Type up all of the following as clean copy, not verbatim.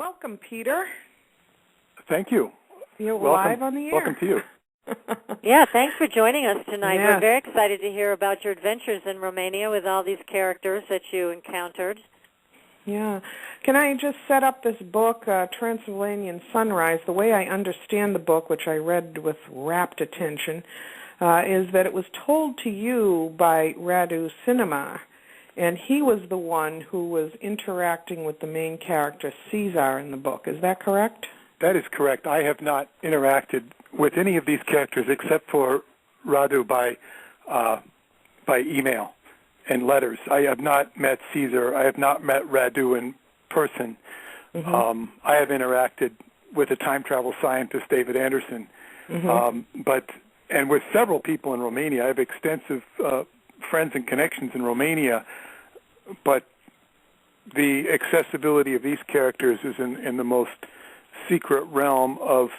Welcome, Peter. Thank you. You're live on the air. Welcome to you. Yeah, thanks for joining us tonight. Yes. We're very excited to hear about your adventures in Romania with all these characters that you encountered. Yeah. Can I just set up this book, Transylvanian Sunrise? The way I understand the book, which I read with rapt attention, is that it was told to you by Radu Cinema, and he was the one who was interacting with the main character, Caesar, in the book. Is that correct? That is correct. I have not interacted with any of these characters except for Radu by email and letters. I have not met Caesar. I have not met Radu in person. Mm-hmm. I have interacted with the time travel scientist David Anderson, and with several people in Romania. I have extensive friends and connections in Romania, but the accessibility of these characters is in the most secret realm of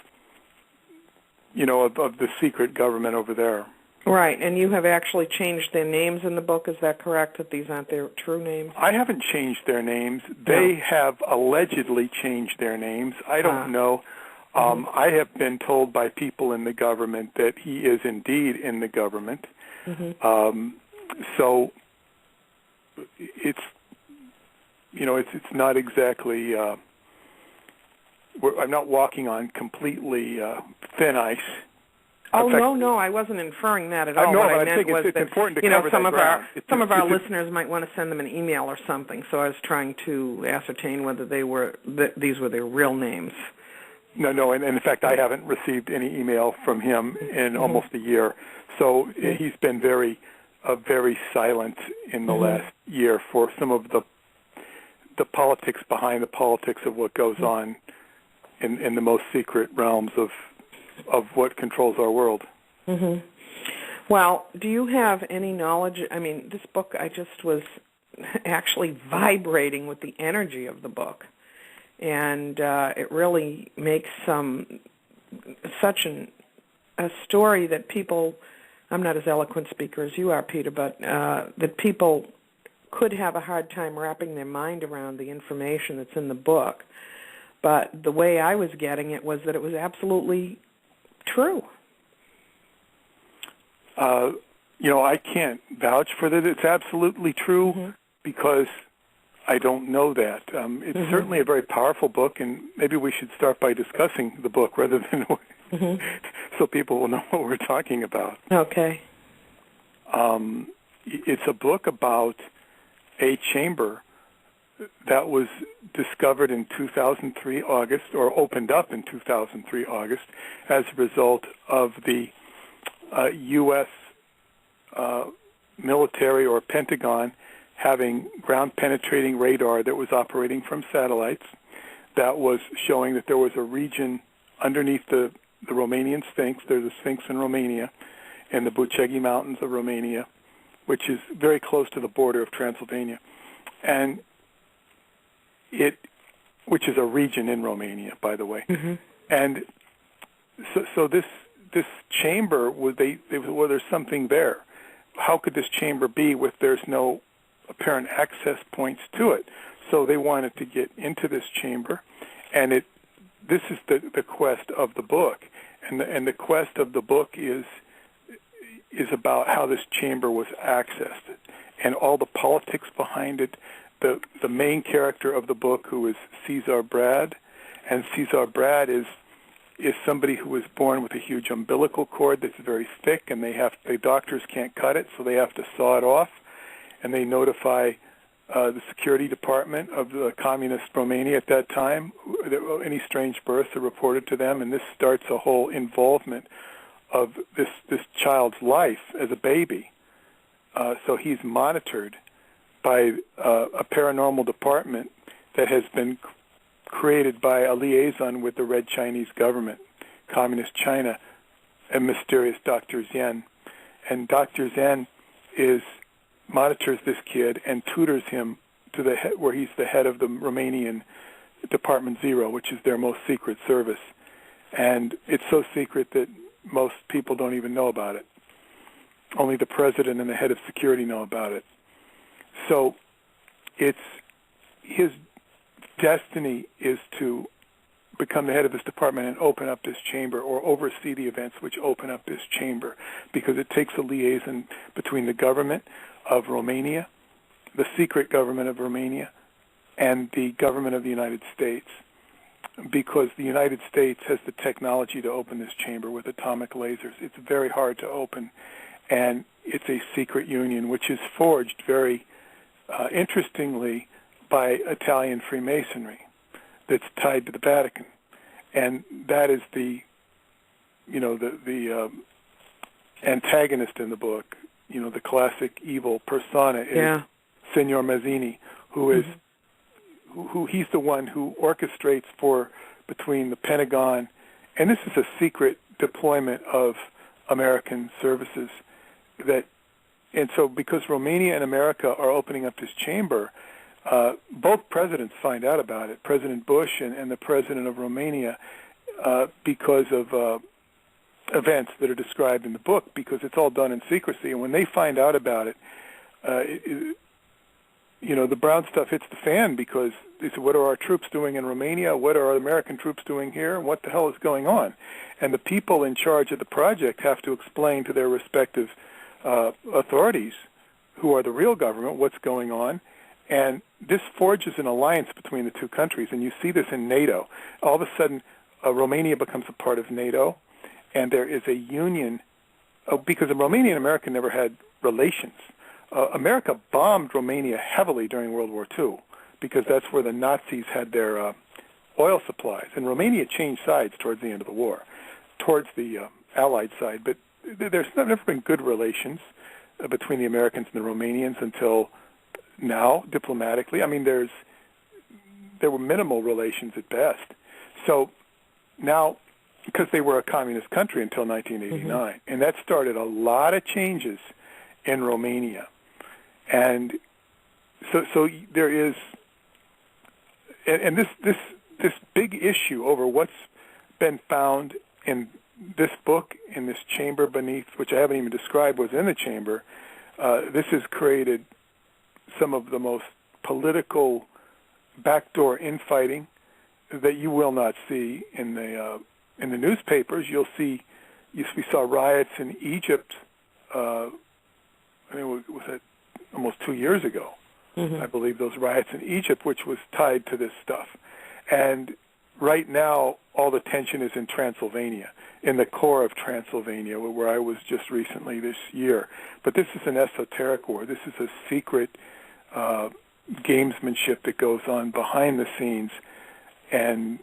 the secret government over there. Right, and you have actually changed their names in the book. Is that correct, that these aren't their true names? I haven't changed their names. They have allegedly changed their names. I don't know. I have been told by people in the government that he is indeed in the government. So it's not exactly. I'm not walking on completely thin ice. Oh, no, I wasn't inferring that at all. No, what but I meant was it's that, important to cover some that of ground. some of our listeners might want to send them an email or something, so I was trying to ascertain whether these were their real names. No, and in fact, I haven't received any email from him in almost a year. So he's been very silent in the last year for some of the politics behind the politics of what goes on in the most secret realms of what controls our world. Well, do you have any knowledge? I mean, this book, I just was actually vibrating with the energy of the book, and it really makes such a story that people, I'm not as eloquent speaker as you are, Peter, but that people could have a hard time wrapping their mind around the information that's in the book. But the way I was getting it was that it was absolutely true. I can't vouch for that it's absolutely true because I don't know that. It's certainly a very powerful book, and maybe we should start by discussing the book rather than so people will know what we're talking about. Okay. It's a book about a chamber that was discovered in 2003 August, or opened up in 2003 August, as a result of the U.S. Military or Pentagon having ground-penetrating radar that was operating from satellites that was showing that there was a region underneath the Romanian Sphinx. There's a Sphinx in Romania, in the Bucegi Mountains of Romania, which is very close to the border of Transylvania, and which is a region in Romania, by the way. And so this chamber, there's something there. How could this chamber be if there's no apparent access points to it? So they wanted to get into this chamber, and this is the quest of the book, and the quest of the book is about how this chamber was accessed and all the politics behind it. The main character of the book, who is Caesar Brad, and Caesar Brad is somebody who was born with a huge umbilical cord that's very thick, and the doctors can't cut it, so they have to saw it off, and they notify the security department of the communist Romania at that time. Any strange births are reported to them, and this starts a whole involvement of this child's life as a baby. So he's monitored by a paranormal department that has been created by a liaison with the Red Chinese government, Communist China, and mysterious Dr. Zen. And Dr. Zen monitors this kid and tutors him to where he's the head of the Romanian Department Zero, which is their most secret service. And it's so secret that most people don't even know about it. Only the president and the head of security know about it. So it's his destiny is to become the head of this department and open up this chamber, or oversee the events which open up this chamber, because it takes a liaison between the government of Romania, the secret government of Romania, and the government of the United States, because the United States has the technology to open this chamber with atomic lasers. It's very hard to open, and it's a secret union which is forged very interestingly by Italian Freemasonry that's tied to the Vatican. And that is the antagonist in the book, the classic evil persona is Signor Mazzini, who is who he's the one who orchestrates between the Pentagon, and this is a secret deployment of American services and so because Romania and America are opening up this chamber, both presidents find out about it, President Bush and the president of Romania, because of events that are described in the book, because it's all done in secrecy. And when they find out about it, the brown stuff hits the fan, because they say, what are our troops doing in Romania? What are our American troops doing here? What the hell is going on? And the people in charge of the project have to explain to their respective authorities, who are the real government, what's going on. And this forges an alliance between the two countries, and you see this in NATO. All of a sudden, Romania becomes a part of NATO, and there is a union, because Romania and America never had relations. America bombed Romania heavily during World War II, because that's where the Nazis had their oil supplies. And Romania changed sides towards the end of the war, towards the Allied side. But there's never been good relations between the Americans and the Romanians until now, diplomatically. I mean, there were minimal relations at best. So now, because they were a communist country until 1989, and that started a lot of changes in Romania. And so there is, and this big issue over what's been found in this book, in this chamber beneath, which I haven't even described was in the chamber, this has created some of the most political backdoor infighting that you will not see in the newspapers. We saw riots in Egypt. Was that almost 2 years ago? I believe those riots in Egypt, which was tied to this stuff. And right now, all the tension is in Transylvania, in the core of Transylvania, where I was just recently this year. But this is an esoteric war. This is a secret gamesmanship that goes on behind the scenes. And,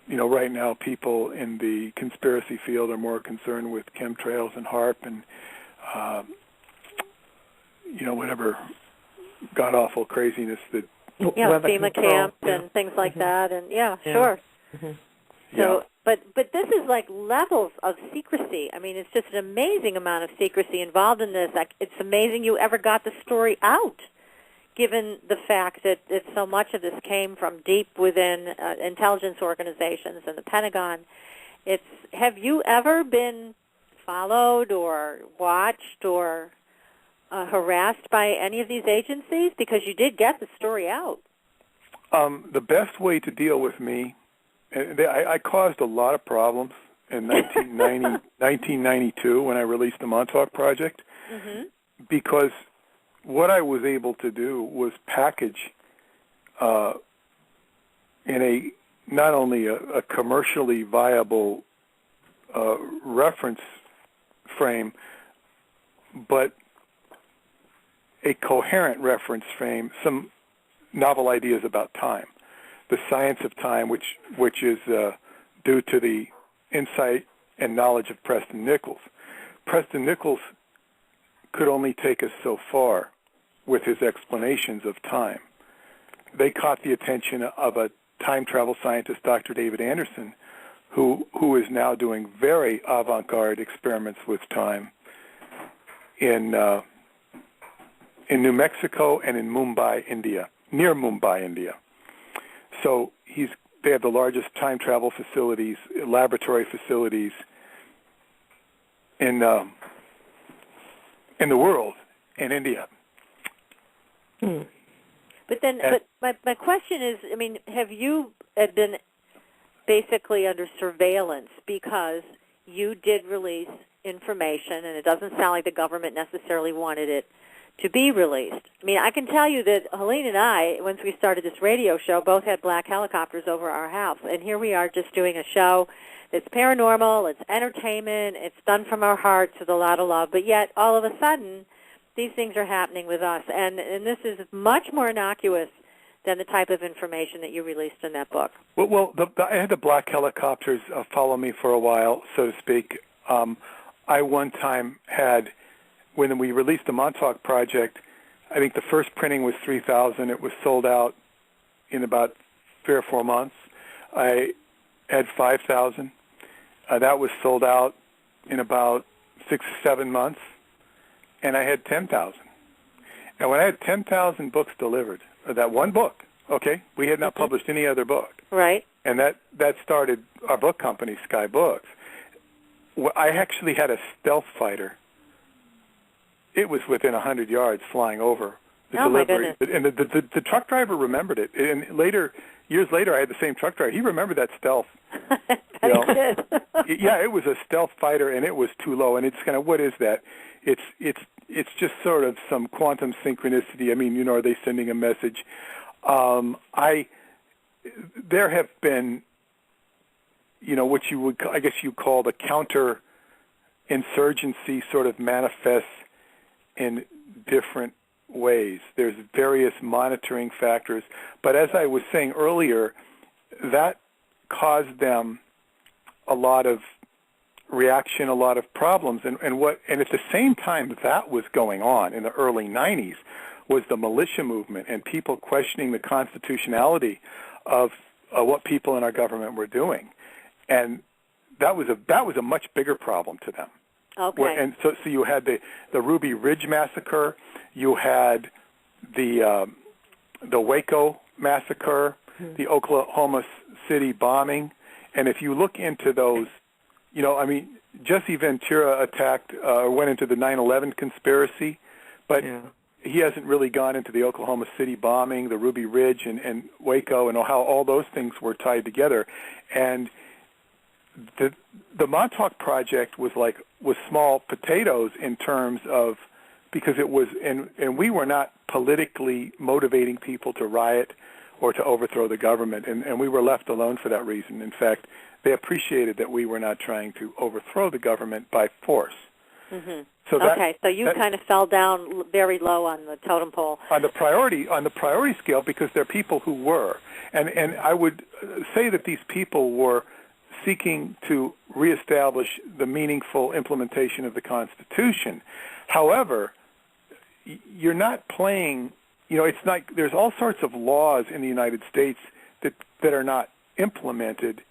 right now people in the conspiracy field are more concerned with chemtrails and HARP and, whatever god-awful craziness that... FEMA camps and things like that, and sure. So, but this is like levels of secrecy. I mean, it's just an amazing amount of secrecy involved in this. It's amazing you ever got the story out, given the fact that so much of this came from deep within intelligence organizations and the Pentagon. Have you ever been followed or watched or harassed by any of these agencies? Because you did get the story out. The best way to deal with me, I caused a lot of problems in 1992 when I released the Montauk Project, because what I was able to do was package in not only a commercially viable reference frame, but a coherent reference frame, some novel ideas about time, the science of time, which is due to the insight and knowledge of Preston Nichols. Preston Nichols could only take us so far with his explanations of time. They caught the attention of a time travel scientist, Dr. David Anderson, who is now doing very avant-garde experiments with time in New Mexico and in Mumbai, India, near Mumbai, India. So they have the largest time travel facilities, laboratory facilities in the world, in India. But then, but my question is, I mean, have you been basically under surveillance because you did release information, and it doesn't sound like the government necessarily wanted it to be released? I mean, I can tell you that Helene and I, once we started this radio show, both had black helicopters over our house, and here we are just doing a show that's paranormal, it's entertainment, it's done from our hearts with a lot of love, but yet all of a sudden these things are happening with us, and this is much more innocuous than the type of information that you released in that book. Well, I had the black helicopters follow me for a while, so to speak. I one time had, when we released the Montauk Project, I think the first printing was 3,000. It was sold out in about 3 or 4 months. I had 5,000. That was sold out in about 6 or 7 months. And I had 10,000. And when I had 10,000 books delivered, or that one book, okay, we had not published any other book. Right. And that started our book company, Sky Books. I actually had a stealth fighter. It was within 100 yards flying over the delivery. My goodness. And the truck driver remembered it. And years later, I had the same truck driver. He remembered that stealth. Yeah, it was a stealth fighter, and it was too low. And it's kind of, what is that? It's just sort of some quantum synchronicity. I mean, are they sending a message? There have been, what you would, I guess you call the counter-insurgency sort of manifests in different ways. There's various monitoring factors. But as I was saying earlier, that caused them a lot of reaction, a lot of problems. And at the same time that was going on in the early 90s was the militia movement and people questioning the constitutionality of what people in our government were doing. And that was a much bigger problem to them. Okay. And so you had the Ruby Ridge massacre, you had the Waco massacre, the Oklahoma City bombing, and if you look into those, Jesse Ventura went into the 9/11 conspiracy, but he hasn't really gone into the Oklahoma City bombing, the Ruby Ridge, and Waco, and how all those things were tied together. And the Montauk Project was small potatoes in terms of, because it was, and we were not politically motivating people to riot or to overthrow the government, and we were left alone for that reason. In fact, they appreciated that we were not trying to overthrow the government by force. Mm-hmm. So you kind of fell down very low on the totem pole. On the priority scale, because there are people who were, and I would say that these people were seeking to reestablish the meaningful implementation of the Constitution. However, you're not playing, it's not, there's all sorts of laws in the United States that are not implemented,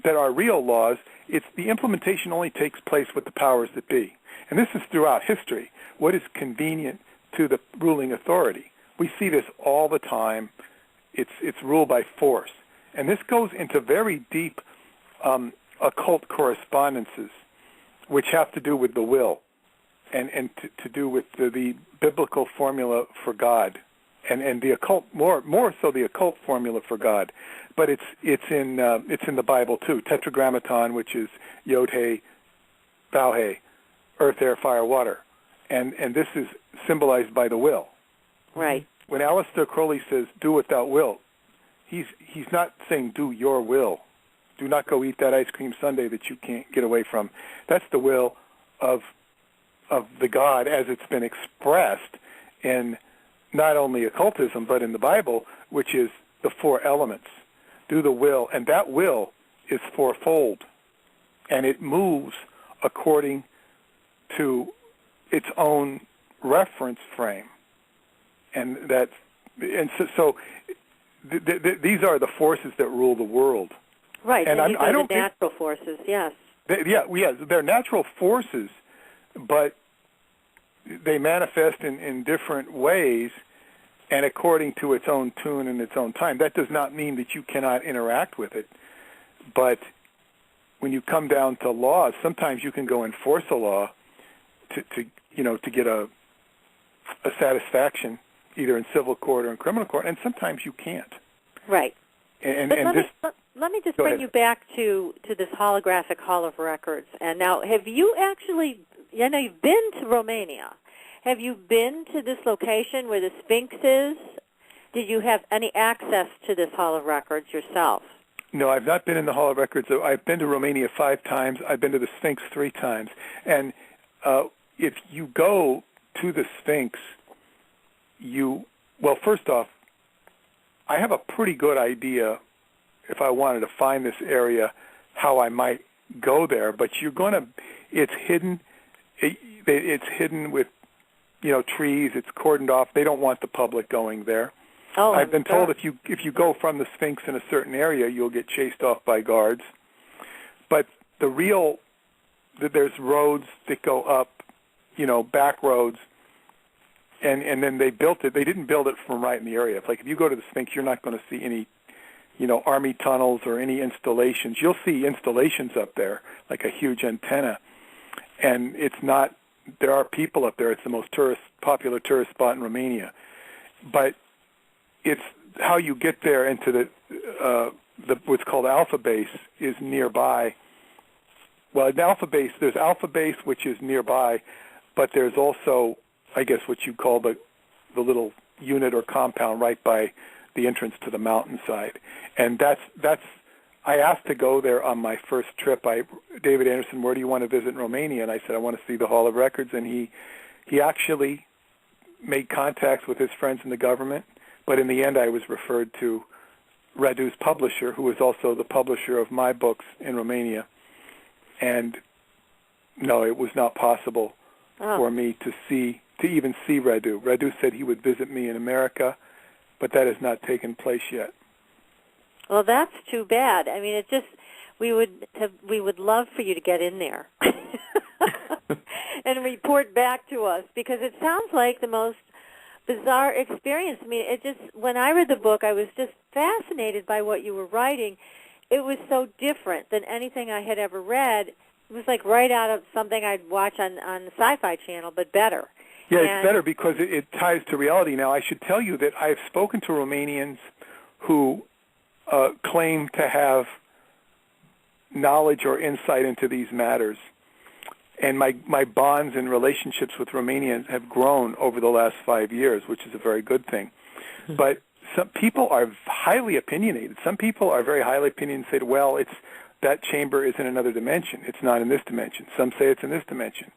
that are real laws. It's the implementation only takes place with the powers that be. And this is throughout history. What is convenient to the ruling authority? We see this all the time. It's rule by force. And this goes into very deep occult correspondences, which have to do with the will and to do with the biblical formula for God, and the occult, more so the occult formula for God. But it's in the Bible too. Tetragrammaton, which is Yod He, Vau He, earth, air, fire, water, and this is symbolized by the will. Right. When Aleister Crowley says "do what thou wilt," he's not saying "do your will." Do not go eat that ice cream sundae that you can't get away from. That's the will of the God as it's been expressed in not only occultism but in the Bible, which is the 4 elements. Do the will, and that will is fourfold, and it moves according to its own reference frame, and so these are the forces that rule the world. Right, and I don't the natural forces, yes. They're natural forces, but they manifest in different ways and according to its own tune and its own time. That does not mean that you cannot interact with it, but when you come down to laws, sometimes you can go enforce a law to get a satisfaction either in civil court or in criminal court, and sometimes you can't. Right. And let me just bring you back to this holographic Hall of Records. And now, have you actually, I know you've been to Romania. Have you been to this location where the Sphinx is? Did you have any access to this Hall of Records yourself? No, I've not been in the Hall of Records. I've been to Romania 5 times. I've been to the Sphinx 3 times. And if you go to the Sphinx, well, first off, I have a pretty good idea, if I wanted to find this area, how I might go there. But it's hidden. It's hidden with, trees. It's cordoned off. They don't want the public going there. Oh, I've been told if you go from the Sphinx in a certain area, you'll get chased off by guards. But there's roads that go up, back roads, and then they built it. They didn't build it from right in the area. It's like if you go to the Sphinx, you're not going to see any, army tunnels or any installations. You'll see installations up there, like a huge antenna, and it's not. There are people up there. It's the most popular tourist spot in Romania, but it's how you get there into the what's called Alpha Base is nearby. Well, there's Alpha Base, which is nearby, but there's also, I guess, what you call the little unit or compound right by the entrance to the mountainside. And that's I asked to go there on my first trip. David Anderson, where do you want to visit in Romania? And I said, I want to see the Hall of Records. And he actually made contacts with his friends in the government. But in the end, I was referred to Radu's publisher, who is also the publisher of my books in Romania. And no, it was not possible for me to even see Radu. Radu said he would visit me in America, but that has not taken place yet. Well, that's too bad. I mean, we would love for you to get in there and report back to us, because it sounds like the most bizarre experience. I mean, when I read the book, I was just fascinated by what you were writing. It was so different than anything I had ever read. It was like right out of something I'd watch on the Sci-Fi Channel, but better. Yeah, it's better because it ties to reality. Now, I should tell you that I've spoken to Romanians who claim to have knowledge or insight into these matters. And my bonds and relationships with Romanians have grown over the last 5 years, which is a very good thing. Mm-hmm. But some people are highly opinionated. Some people are very highly opinionated and say, well, that chamber is in another dimension. It's not in this dimension. Some say it's in this dimension.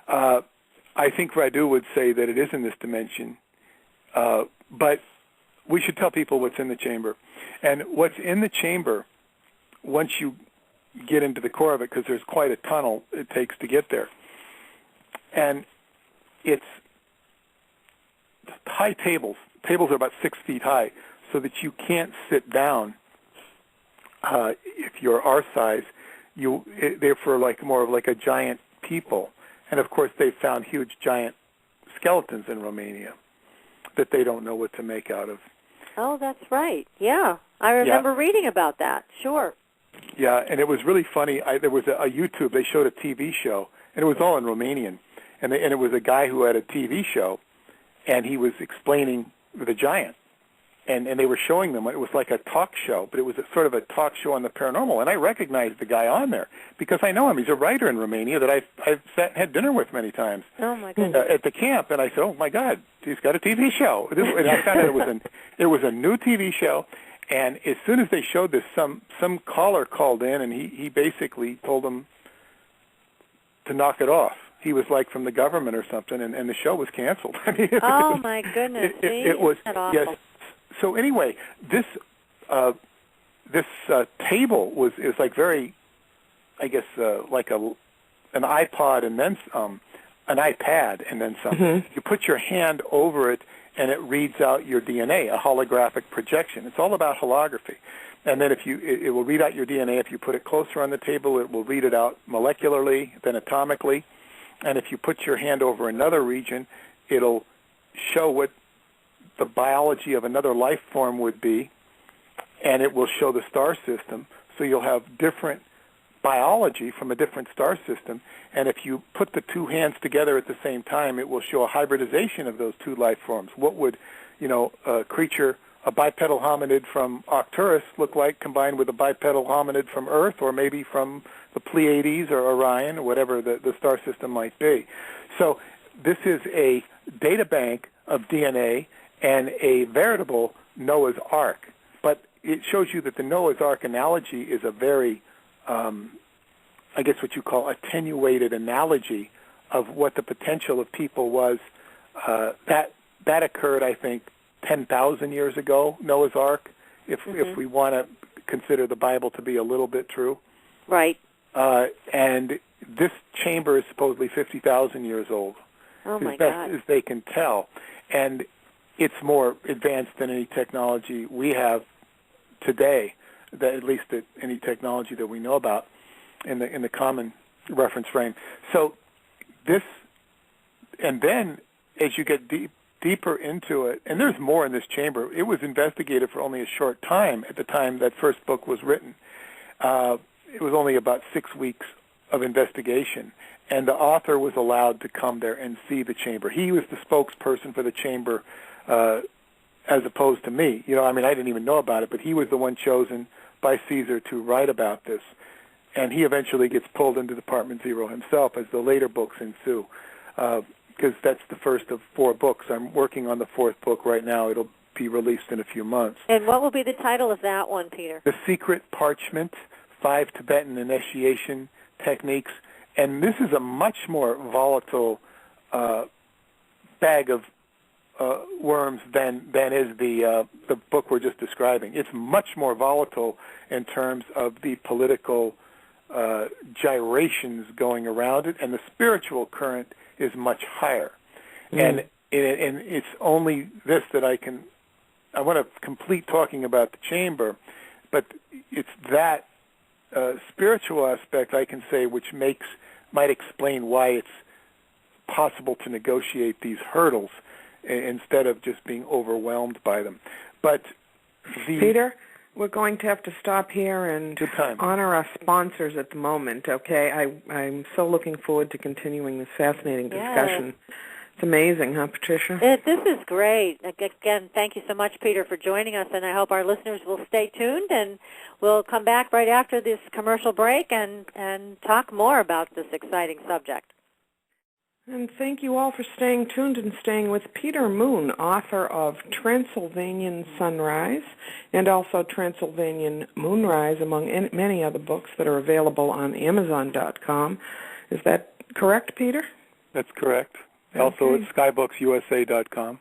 I think Radu would say that it is in this dimension. But we should tell people what's in the chamber. And what's in the chamber, once you get into the core of it, because there's quite a tunnel it takes to get there. And it's high tables. Tables are about 6 feet high, so that you can't sit down. If you're our size, they're for more of a giant people. And of course, they've found huge giant skeletons in Romania that they don't know what to make out of. Oh, that's right. Yeah, I remember reading about that. Sure. Yeah, and it was really funny. There was a YouTube. They showed a TV show, and it was all in Romanian. And it was a guy who had a TV show, and he was explaining the giant. And they were showing them. It was like a talk show, but it was sort of a talk show on the paranormal. And I recognized the guy on there because I know him. He's a writer in Romania that I've sat and had dinner with many times. Oh my goodness! At the camp, and I said, "Oh my God, he's got a TV show." And I found out it was a new TV show. And as soon as they showed this, some caller called in, and he basically told them to knock it off. He was like from the government or something, and the show was canceled. I mean, oh my goodness! It was awful. Yes. So anyway, this table is like very, I guess, like an iPod and then some, an iPad and then some. Mm-hmm. You put your hand over it, and it reads out your DNA, a holographic projection. It's all about holography. And then it will read out your DNA. If you put it closer on the table, it will read it out molecularly, then atomically. And if you put your hand over another region, it'll show what the biology of another life form would be, and it will show the star system. So you'll have different biology from a different star system, and if you put the two hands together at the same time, it will show a hybridization of those two life forms. What would, a creature, a bipedal hominid from Arcturus look like combined with a bipedal hominid from Earth, or maybe from the Pleiades or Orion, or whatever the star system might be? So this is a data bank of DNA and a veritable Noah's Ark. But it shows you that the Noah's Ark analogy is a very, I guess what you call attenuated analogy of what the potential of people was. That occurred, I think, 10,000 years ago, Noah's Ark, if we want to consider the Bible to be a little bit true. Right. And this chamber is supposedly 50,000 years old, as best as they can tell. And it's more advanced than any technology we have today, at least any technology that we know about in the common reference frame. So this, and then as you get deeper into it, and there's more in this chamber. It was investigated for only a short time at the time that first book was written. It was only about 6 weeks of investigation, and the author was allowed to come there and see the chamber. He was the spokesperson for the chamber as opposed to me. I didn't even know about it, but he was the one chosen by Caesar to write about this. And he eventually gets pulled into Department Zero himself as the later books ensue, because that's the first of 4 books. I'm working on the 4th book right now. It'll be released in a few months. And what will be the title of that one, Peter? The Secret Parchment, 5 Tibetan Initiation Techniques. And this is a much more volatile bag of worms than is the book we're just describing. It's much more volatile in terms of the political gyrations going around it, and the spiritual current is much higher. And it's only this that I want to complete talking about the chamber, but it's that spiritual aspect, I can say, which might explain why it's possible to negotiate these hurdles instead of just being overwhelmed by them. But Peter, we're going to have to stop here and honor our sponsors at the moment, okay? I'm so looking forward to continuing this fascinating discussion. Yes. It's amazing, huh, Patricia? This is great. Again, thank you so much, Peter, for joining us, and I hope our listeners will stay tuned, and we'll come back right after this commercial break and talk more about this exciting subject. And thank you all for staying tuned and staying with Peter Moon, author of Transylvanian Sunrise and also Transylvanian Moonrise, among many other books that are available on Amazon.com. Is that correct, Peter? That's correct. Okay. Also at skybooks.usa.com.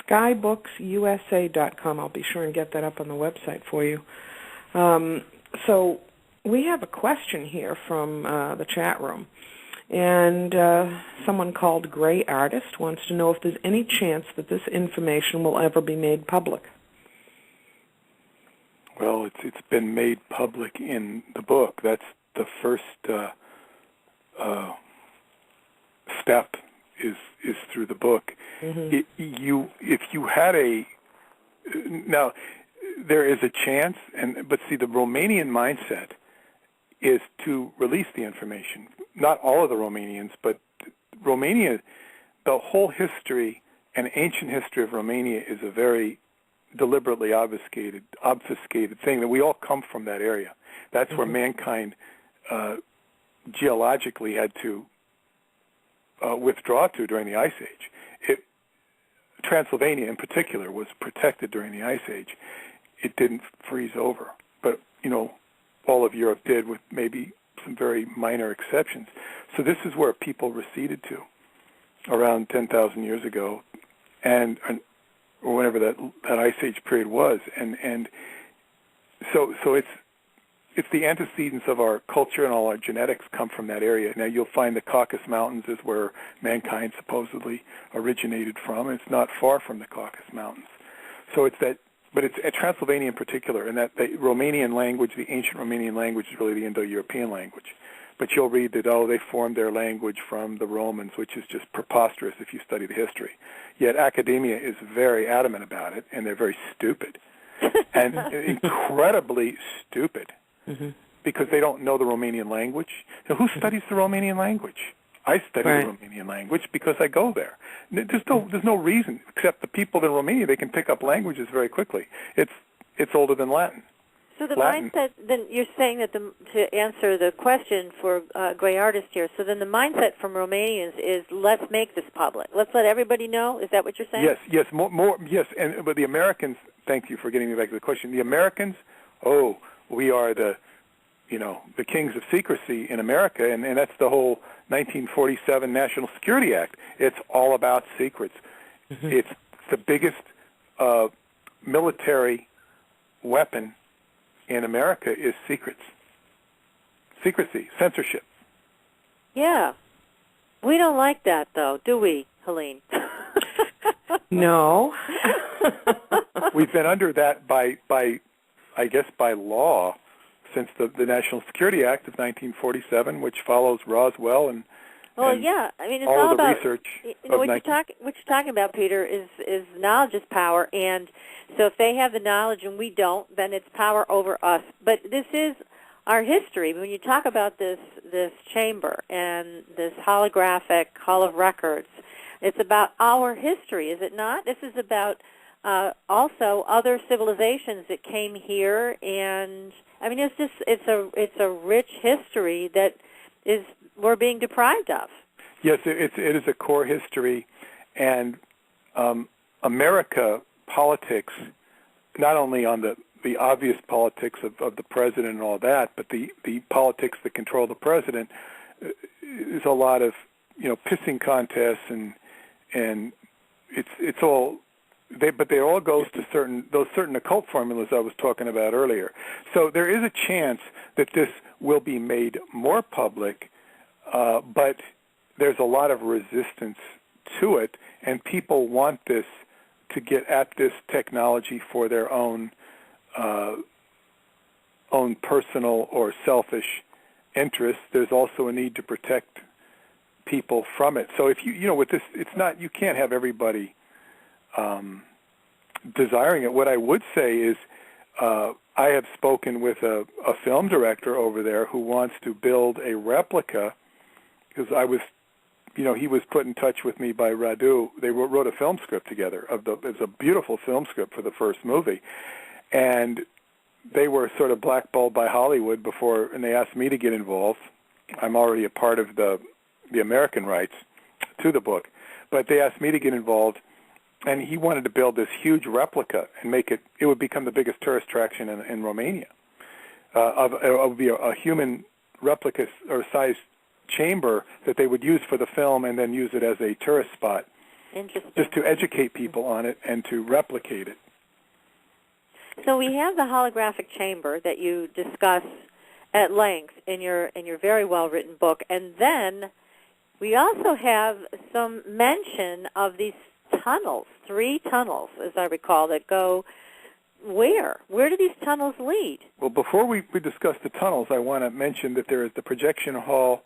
skybooks.usa.com. I'll be sure and get that up on the website for you. So we have a question here from the chat room. And someone called Gray Artist wants to know if there's any chance that this information will ever be made public. Well, it's been made public in the book. That's the first step is through the book. Mm-hmm. If you had now there is a chance, but see, the Romanian mindset is to release the information. Not all of the Romanians, but Romania, the whole history and ancient history of Romania is a very deliberately obfuscated thing, that we all come from that area. That's where mankind geologically had to withdraw to during the Ice Age. Transylvania, in particular, was protected during the Ice Age. It didn't freeze over, but, all of Europe did, with maybe some very minor exceptions. So this is where people receded to around 10,000 years ago, or whenever that Ice Age period was, and so it's the antecedents of our culture, and all our genetics come from that area. Now you'll find the Caucasus Mountains is where mankind supposedly originated from, and it's not far from the Caucasus Mountains. So it's that. But it's Transylvania in particular, and that the Romanian language, the ancient Romanian language, is really the Indo-European language. But you'll read that, they formed their language from the Romans, which is just preposterous if you study the history. Yet academia is very adamant about it, and they're very stupid, and incredibly stupid. Mm-hmm. because they don't know the Romanian language. Now, who studies the Romanian language? I study the Romanian language because I go there. There's no reason except the people in Romania, they can pick up languages very quickly. It's older than Latin. So the mindset, then you're saying that to answer the question for Gray Artist here, so then the mindset from Romanians is let's make this public. Let's let everybody know. Is that what you're saying? Yes, more, yes. But the Americans, thank you for getting me back to the question. The Americans, we are the kings of secrecy in America, and that's the whole 1947 National Security Act. It's all about secrets. Mm-hmm. It's the biggest military weapon in America is secrets. Secrecy, censorship. Yeah. We don't like that, though, do we, Helene? No. We've been under that by law since the National Security Act of 1947, which follows Roswell and yeah. I mean, it's all all of the about research. what you're talking about, Peter, is knowledge is power, and so if they have the knowledge and we don't, then it's power over us. But this is our history. When you talk about this chamber and this holographic hall of records, it's about our history, is it not? This is about also other civilizations that came here, and I mean, it's a rich history that we're being deprived of. Yes, it is a core history, and America politics, not only on the obvious politics of the president and all that, but the politics that control the president, is a lot of pissing contests and it's all. But they all goes to those certain occult formulas I was talking about earlier. So there is a chance that this will be made more public, but there's a lot of resistance to it, and people want this to get at this technology for their own personal or selfish interests. There's also a need to protect people from it. So if with this, you can't have everybody desiring it. What I would say is I have spoken with a film director over there who wants to build a replica, because he was put in touch with me by Radu. They wrote a film script together. It's a beautiful film script for the first movie, and they were sort of blackballed by Hollywood before, and they asked me to get involved. I'm already a part of the American rights to the book, but they asked me to get involved. And he wanted to build this huge replica and make it would become the biggest tourist attraction in Romania. It would be a human replica or sized chamber that they would use for the film and then use it as a tourist spot. Interesting. Just to educate people on it and to replicate it. So we have the holographic chamber that you discuss at length in your very well-written book, and then we also have some mention of these tunnels, 3 tunnels, as I recall, that go where? Where do these tunnels lead? Well, before we discuss the tunnels, I want to mention that there is the projection hall,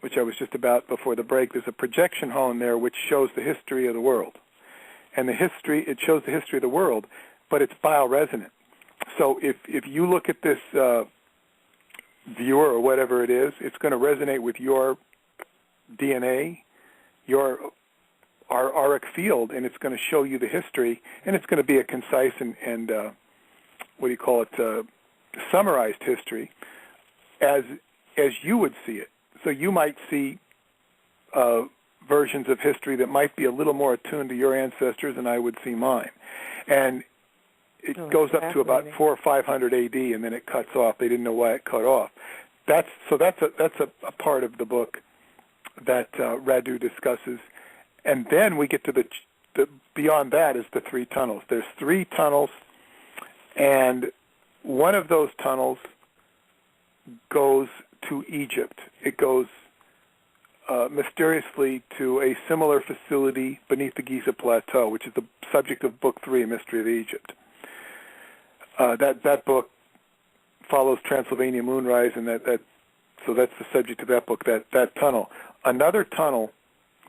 which I was just about before the break. There's a projection hall in there which shows the history of the world. And it shows the history of the world, but it's bioresonant. So if you look at this viewer or whatever it is, it's going to resonate with your DNA, your auric field, and it's going to show you the history, and it's going to be a concise and summarized history as you would see it. So you might see versions of history that might be a little more attuned to your ancestors than I would see mine. And it goes up to about 400 or 500 AD, and then it cuts off. They didn't know why it cut off. That's a part of the book that Radu discusses. And then we get to the beyond that is the 3 tunnels. There's 3 tunnels, and one of those tunnels goes to Egypt. It goes mysteriously to a similar facility beneath the Giza Plateau, which is the subject of Book 3, A Mystery of Egypt. That book follows Transylvania Moonrise, and so that's the subject of that book, that tunnel. Another tunnel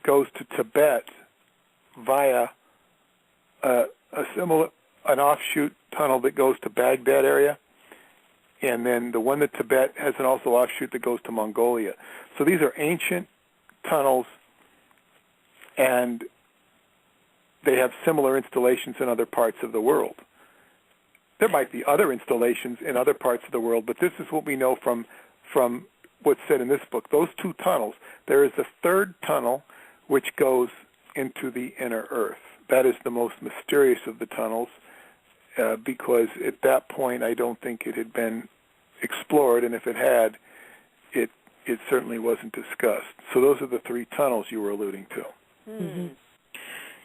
goes to Tibet via an offshoot tunnel that goes to Baghdad area, and then the one that Tibet has an also offshoot that goes to Mongolia. So these are ancient tunnels, and they have similar installations in other parts of the world. There might be other installations in other parts of the world, but this is what we know from what's said in this book. Those two tunnels. There is a third tunnel which goes into the inner earth. That is the most mysterious of the tunnels, because at that point I don't think it had been explored, and if it had, it certainly wasn't discussed. So those are the three tunnels you were alluding to. Mm-hmm.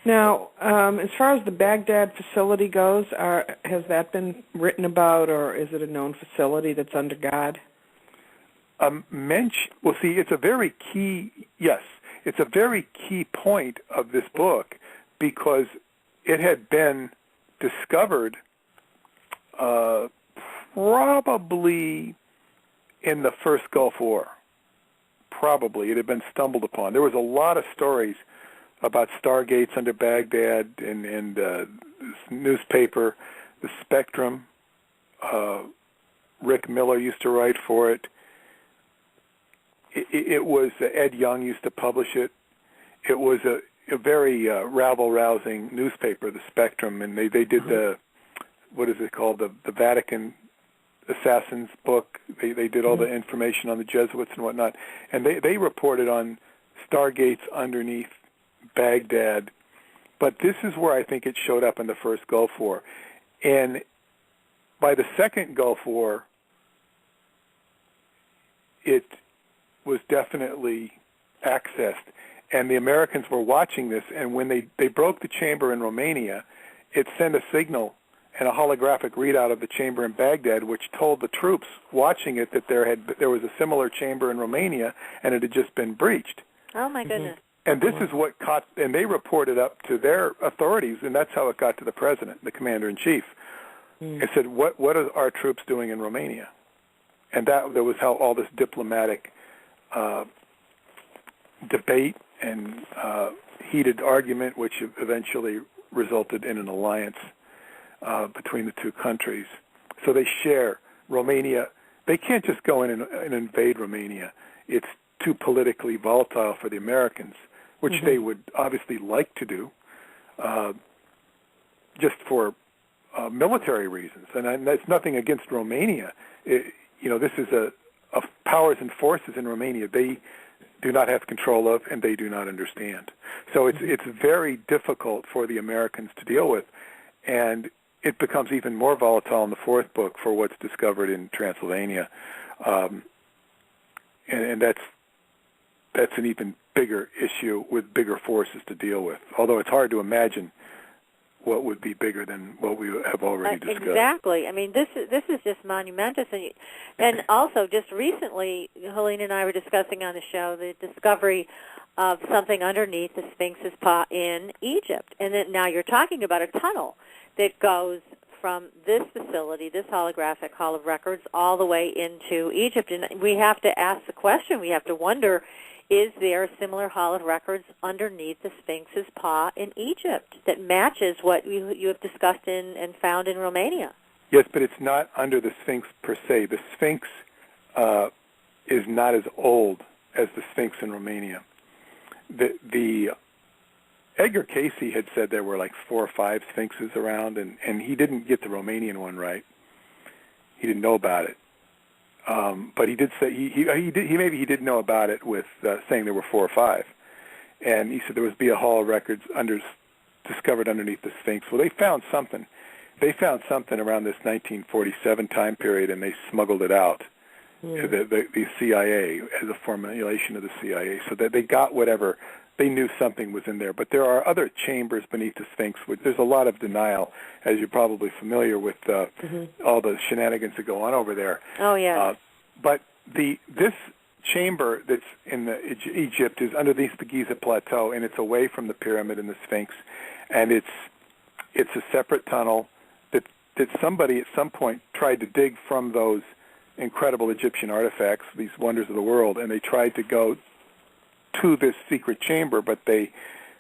Now, as far as the Baghdad facility goes, has that been written about, or is it a known facility that's under God? Well, see, it's a very key, yes, it's a very key point of this book, because it had been discovered probably in the first Gulf War. Probably. It had been stumbled upon. There was a lot of stories about stargates under Baghdad, and this newspaper, The Spectrum. Rick Miller used to write for it. It was, Ed Young used to publish it. It was a very rabble-rousing newspaper, The Spectrum, and they did the, what is it called, the Vatican Assassins book. They did all the information on the Jesuits and whatnot, and they reported on stargates underneath Baghdad. But this is where I think it showed up in the first Gulf War. And by the second Gulf War, it was definitely accessed. And the Americans were watching this, and when they broke the chamber in Romania, it sent a signal and a holographic readout of the chamber in Baghdad, which told the troops watching it that there was a similar chamber in Romania, and it had just been breached. Oh, my goodness. And this is what caught, and they reported up to their authorities, and that's how it got to the president, the commander-in-chief. It said, what are our troops doing in Romania? And that was how all this diplomatic debate and heated argument, which eventually resulted in an alliance between the two countries. So they share Romania. They can't just go in and invade Romania. It's too politically volatile for the Americans, which they would obviously like to do, just for military reasons. And that's nothing against Romania. This is a powers and forces in Romania they do not have control of, and they do not understand. So it's very difficult for the Americans to deal with, and it becomes even more volatile in the fourth book for what's discovered in Transylvania, and that's an even bigger issue with bigger forces to deal with. Although it's hard to imagine what would be bigger than what we have already discussed. Exactly. I mean, this is just monumentous, and also just recently, Helene and I were discussing on the show the discovery of something underneath the Sphinx's paw in Egypt, and then now you're talking about a tunnel that goes from this facility, this holographic Hall of Records, all the way into Egypt, and we have to ask the question. We have to wonder, is there a similar Hall of Records underneath the Sphinx's paw in Egypt that matches what you have discussed and found in Romania? Yes, but it's not under the Sphinx per se. The Sphinx is not as old as the Sphinx in Romania. The Edgar Cayce had said there were like 4 or 5 Sphinxes around, and he didn't get the Romanian one right. He didn't know about it. But he did say he did know about it with saying there were 4 or 5, and he said there would be a Hall of Records discovered underneath the Sphinx. Well, they found something. They found something around this 1947 time period, and they smuggled it out. The CIA as a formulation of the CIA, so that they got whatever. They knew something was in there, but there are other chambers beneath the Sphinx. There's a lot of denial, as you're probably familiar with all the shenanigans that go on over there. Oh, yeah. But this chamber that's in Egypt is underneath the Giza Plateau, and it's away from the pyramid and the Sphinx, and it's a separate tunnel that somebody at some point tried to dig from those incredible Egyptian artifacts, these wonders of the world, and they tried to go to this secret chamber, but they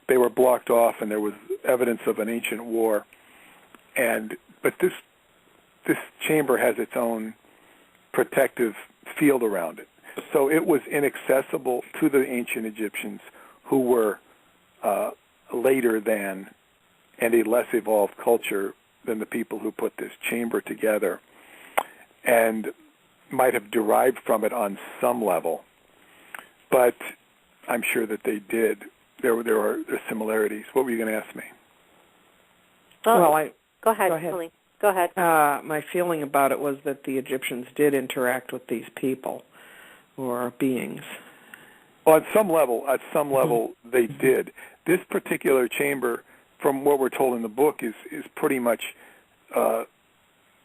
were blocked off, and there was evidence of an ancient war. But this chamber has its own protective field around it. So it was inaccessible to the ancient Egyptians, who were later than and a less evolved culture than the people who put this chamber together, and might have derived from it on some level. But I'm sure that they did. There are similarities. What were you going to ask me? Well, go ahead, Celine. Go ahead. My feeling about it was that the Egyptians did interact with these people or beings. Well, at some level, they did. This particular chamber, from what we're told in the book, is pretty much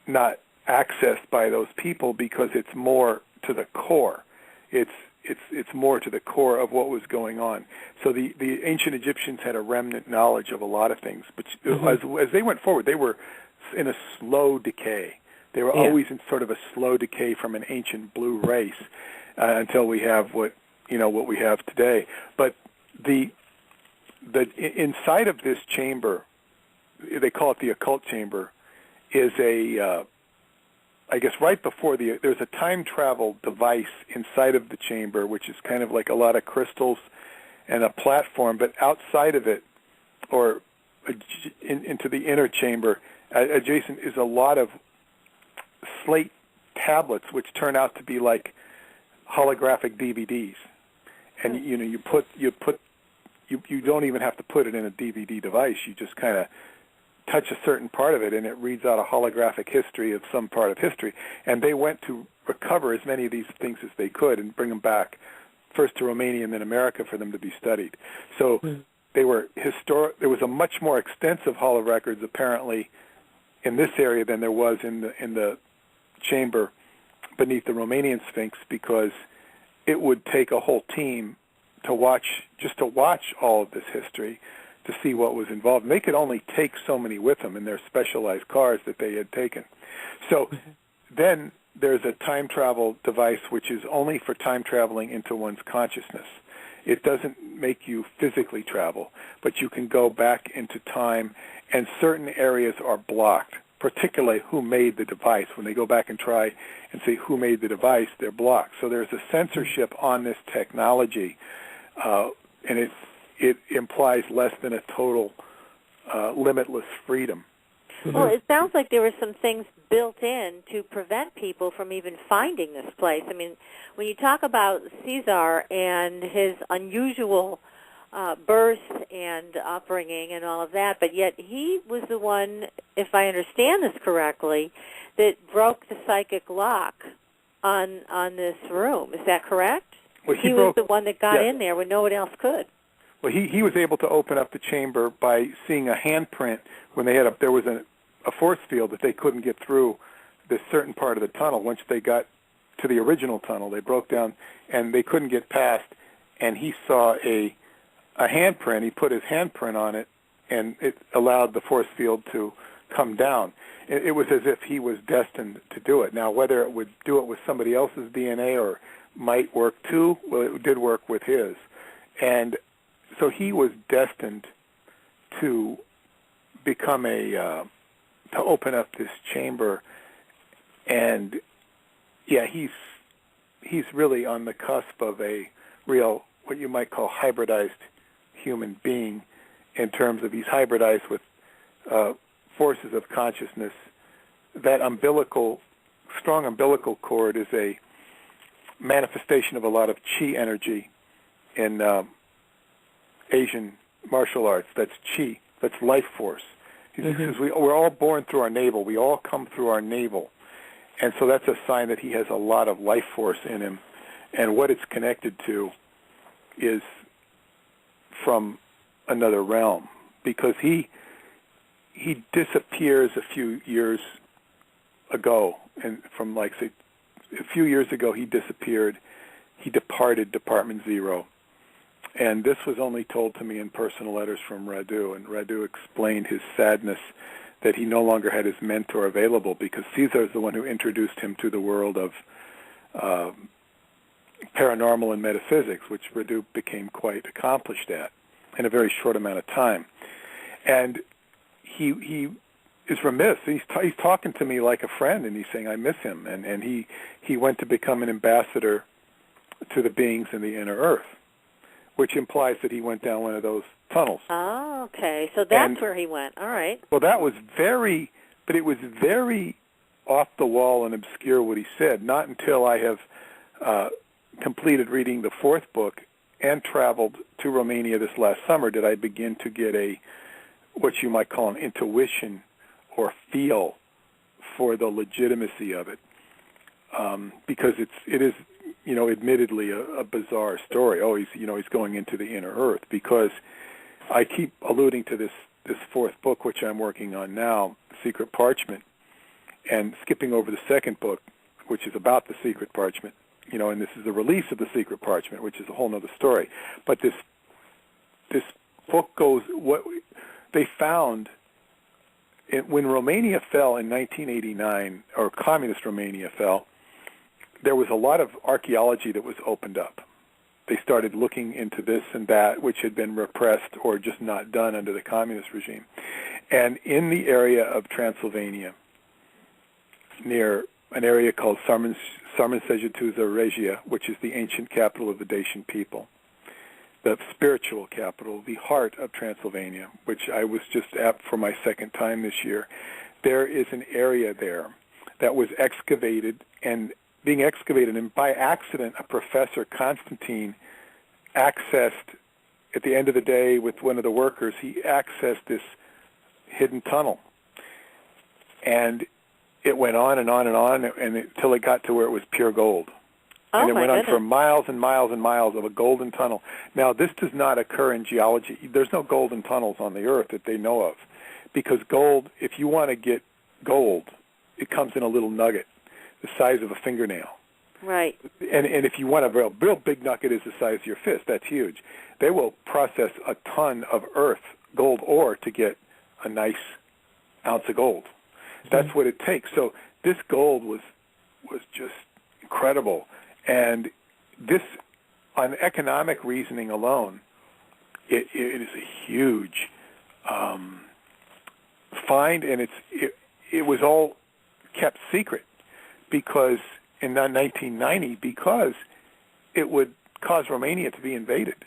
not accessed by those people because it's more to the core. It's more to the core of what was going on. So the ancient Egyptians had a remnant knowledge of a lot of things, but as they went forward, they were in a slow decay. They were always in sort of a slow decay from an ancient blue race until we have what we have today. But the inside of this chamber, they call it the occult chamber, is I guess right before there's a time travel device inside of the chamber, which is kind of like a lot of crystals and a platform, but outside of it, or into the inner chamber, adjacent is a lot of slate tablets, which turn out to be like holographic DVDs. And you don't even have to put it in a DVD device. You just kind of touch a certain part of it, and it reads out a holographic history of some part of history. And they went to recover as many of these things as they could and bring them back, first to Romania and then America, for them to be studied. So they were There was a much more extensive hall of records apparently in this area than there was in the chamber beneath the Romanian Sphinx, because it would take a whole team to watch all of this history, to see what was involved. And they could only take so many with them in their specialized cars that they had taken. So then there's a time travel device which is only for time traveling into one's consciousness. It doesn't make you physically travel, but you can go back into time, and certain areas are blocked, particularly who made the device. When they go back and try and see who made the device, they're blocked. So there's a censorship on this technology, and it implies less than a total limitless freedom. Well, it sounds like there were some things built in to prevent people from even finding this place. I mean, when you talk about Caesar and his unusual birth and upbringing and all of that, but yet he was the one, if I understand this correctly, that broke the psychic lock on this room. Is that correct? Well, he was the one that got in there when no one else could. Well, he was able to open up the chamber by seeing a handprint when they had there was a force field that they couldn't get through this certain part of the tunnel. Once they got to the original tunnel, they broke down and they couldn't get past. And he saw a handprint. He put his handprint on it, and it allowed the force field to come down. It was as if he was destined to do it. Now, whether it would do it with somebody else's DNA or might work too, well, it did work with his. And so he was destined to become to open up this chamber. And yeah, he's really on the cusp of a real, what you might call, hybridized human being, in terms of he's hybridized with forces of consciousness. That strong umbilical cord is a manifestation of a lot of chi energy in Asian martial arts. That's chi. That's life force. Because we're all born through our navel. We all come through our navel. And so that's a sign that he has a lot of life force in him. And what it's connected to is from another realm. Because he disappears a few years ago. And from, like, say, a few years ago he disappeared. He departed Department Zero. And this was only told to me in personal letters from Radu, and Radu explained his sadness that he no longer had his mentor available, because Caesar is the one who introduced him to the world of paranormal and metaphysics, which Radu became quite accomplished at in a very short amount of time. And he is remiss. He's talking to me like a friend, and he's saying I miss him, and he went to become an ambassador to the beings in the inner earth, which implies that he went down one of those tunnels. Oh, okay. So that's where he went. All right. Well, that was very off the wall and obscure what he said. Not until I have completed reading the fourth book and traveled to Romania this last summer did I begin to get what you might call an intuition or feel for the legitimacy of it, because it is admittedly a bizarre story. Oh, he's going into the inner earth, because I keep alluding to this fourth book, which I'm working on now, Secret Parchment, and skipping over the second book, which is about the secret parchment, and this is the release of the secret parchment, which is a whole other story. But this book goes, what they found when Romania fell in 1989, or communist Romania fell, there was a lot of archaeology that was opened up. They started looking into this and that, which had been repressed or just not done under the communist regime. And in the area of Transylvania, near an area called Sarmânsegetuza Regia, which is the ancient capital of the Dacian people, the spiritual capital, the heart of Transylvania, which I was just at for my second time this year, there is an area there that was excavated, and by accident, a professor, Constantine, accessed, at the end of the day with one of the workers, he accessed this hidden tunnel. And it went on and on and on until it got to where it was pure gold. And it went on for miles and miles and miles of a golden tunnel. Now, this does not occur in geology. There's no golden tunnels on the earth that they know of, because gold, if you want to get gold, it comes in a little nugget the size of a fingernail. Right. And if you want a real big nugget is the size of your fist, that's huge. They will process a ton of gold ore, to get a nice ounce of gold. That's what it takes. So this gold was just incredible. And this, on economic reasoning alone, it is a huge find, and it was all kept secret because in 1990, because it would cause Romania to be invaded.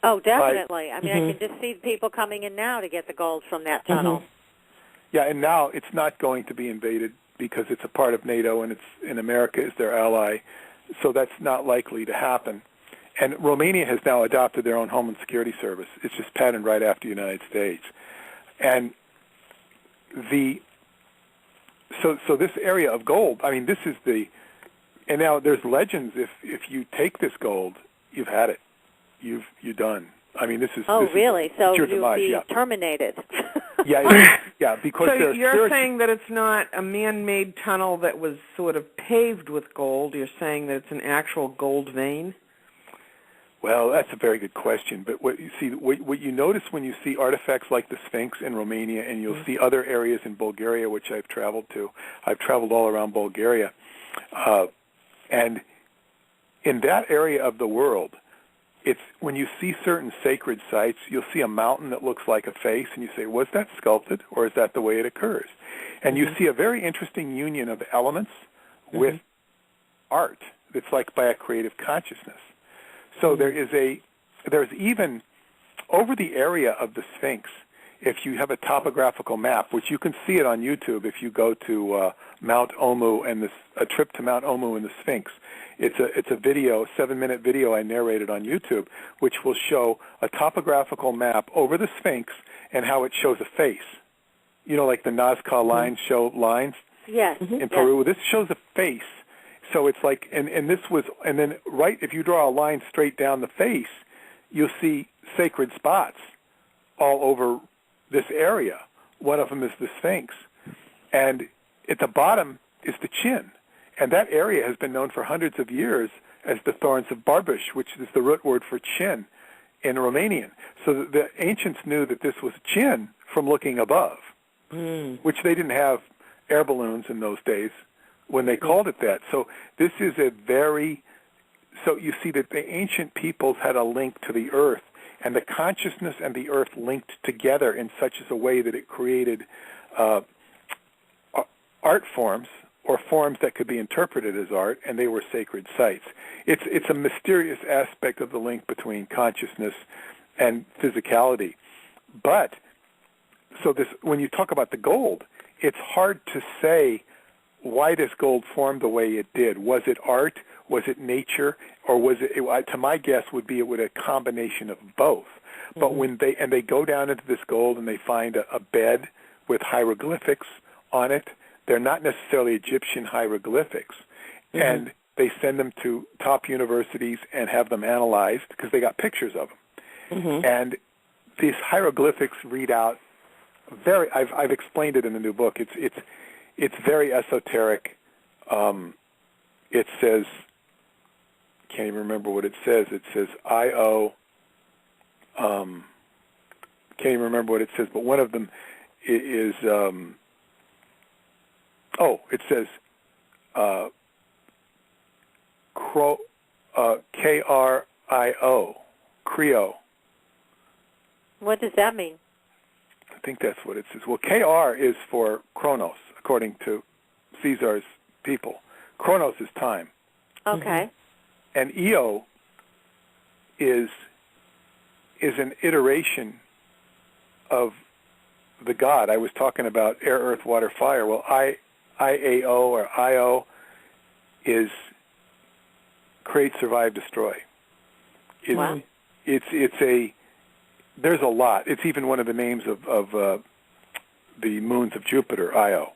Oh, definitely. I mean, I can just see people coming in now to get the gold from that tunnel. Yeah, and now it's not going to be invaded because it's a part of NATO, and America is their ally, so that's not likely to happen. And Romania has now adopted their own Homeland Security Service. It's just patterned right after the United States. And so this area of gold, I mean, this is and now there's legends, if you take this gold, you've had it. You're done. I mean, this is... Oh, really? So you'll be terminated. Yeah, because so you're saying that it's not a man-made tunnel that was sort of paved with gold. You're saying that it's an actual gold vein? Well, that's a very good question. But what you notice when you see artifacts like the Sphinx in Romania, and you'll see other areas in Bulgaria, which I've traveled to. I've traveled all around Bulgaria. And in that area of the world, it's when you see certain sacred sites, you'll see a mountain that looks like a face, and you say, was that sculpted, or is that the way it occurs? And you see a very interesting union of elements with art that's like by a creative consciousness. So there's even, over the area of the Sphinx, if you have a topographical map, which you can see it on YouTube if you go to Mount Omu and a trip to Mount Omu and the Sphinx. It's a video, a 7-minute video I narrated on YouTube, which will show a topographical map over the Sphinx and how it shows a face. You know, like the Nazca lines show lines? Yes. In Peru. This shows a face. So it's like, and then if you draw a line straight down the face, you'll see sacred spots all over this area. One of them is the Sphinx. And at the bottom is the chin. And that area has been known for hundreds of years as the Thorns of Barbush, which is the root word for chin in Romanian. So the ancients knew that this was chin from looking above, which they didn't have air balloons in those days when they called it that. So this is so you see that the ancient peoples had a link to the earth, and the consciousness and the earth linked together in such a way that it created art forms or forms that could be interpreted as art, and they were sacred sites. It's a mysterious aspect of the link between consciousness and physicality. But so this, when you talk about the gold, it's hard to say why this gold formed the way it did. Was it art? Was it nature? Or was it, to my guess, would be it would a combination of both. Mm-hmm. But when they go down into this gold and they find a bed with hieroglyphics on it, they're not necessarily Egyptian hieroglyphics. Mm-hmm. And they send them to top universities and have them analyzed because they got pictures of them. Mm-hmm. And these hieroglyphics read out very. I've explained it in the new book. It's very esoteric. It says, can't even remember what it says. It says I-O. Can't even remember what it says, but one of them is. It says K-R-I-O, Creo. What does that mean? I think that's what it says. Well, KR is for Chronos, according to Caesar's people. Chronos is time. Okay. And EO is an iteration of the God. I was talking about air, earth, water, fire. Well, IAO or IO is create, survive, destroy. Wow. There's a lot. It's even one of the names of the moons of Jupiter, Io.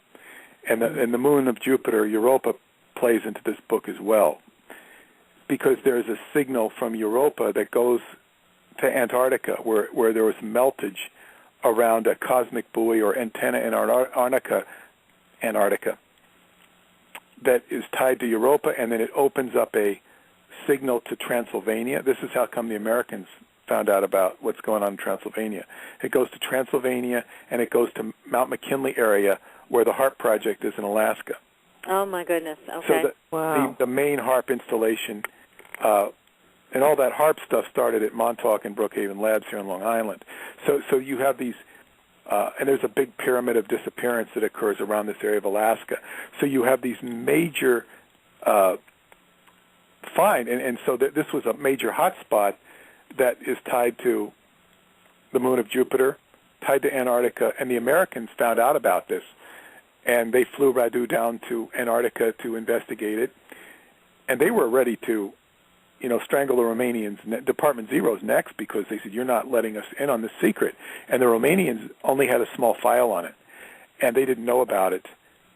And the moon of Jupiter, Europa, plays into this book as well, because there's a signal from Europa that goes to Antarctica, where there was meltage around a cosmic buoy or antenna in Antarctica, that is tied to Europa, and then it opens up a signal to Transylvania. This is how come the Americans found out about what's going on in Transylvania. It goes to Transylvania, and it goes to Mount McKinley area, where the HARP project is in Alaska. Oh, my goodness. Okay. So the main HARP installation, and all that HARP stuff started at Montauk and Brookhaven Labs here on Long Island. So you have these, and there's a big pyramid of disappearance that occurs around this area of Alaska. So you have these major find, and so this was a major hotspot that is tied to the moon of Jupiter, tied to Antarctica, and the Americans found out about this, and they flew Radu down to Antarctica to investigate it, and they were ready to, strangle the Romanians, Department Zero's necks, because they said, you're not letting us in on this secret, and the Romanians only had a small file on it, and they didn't know about it.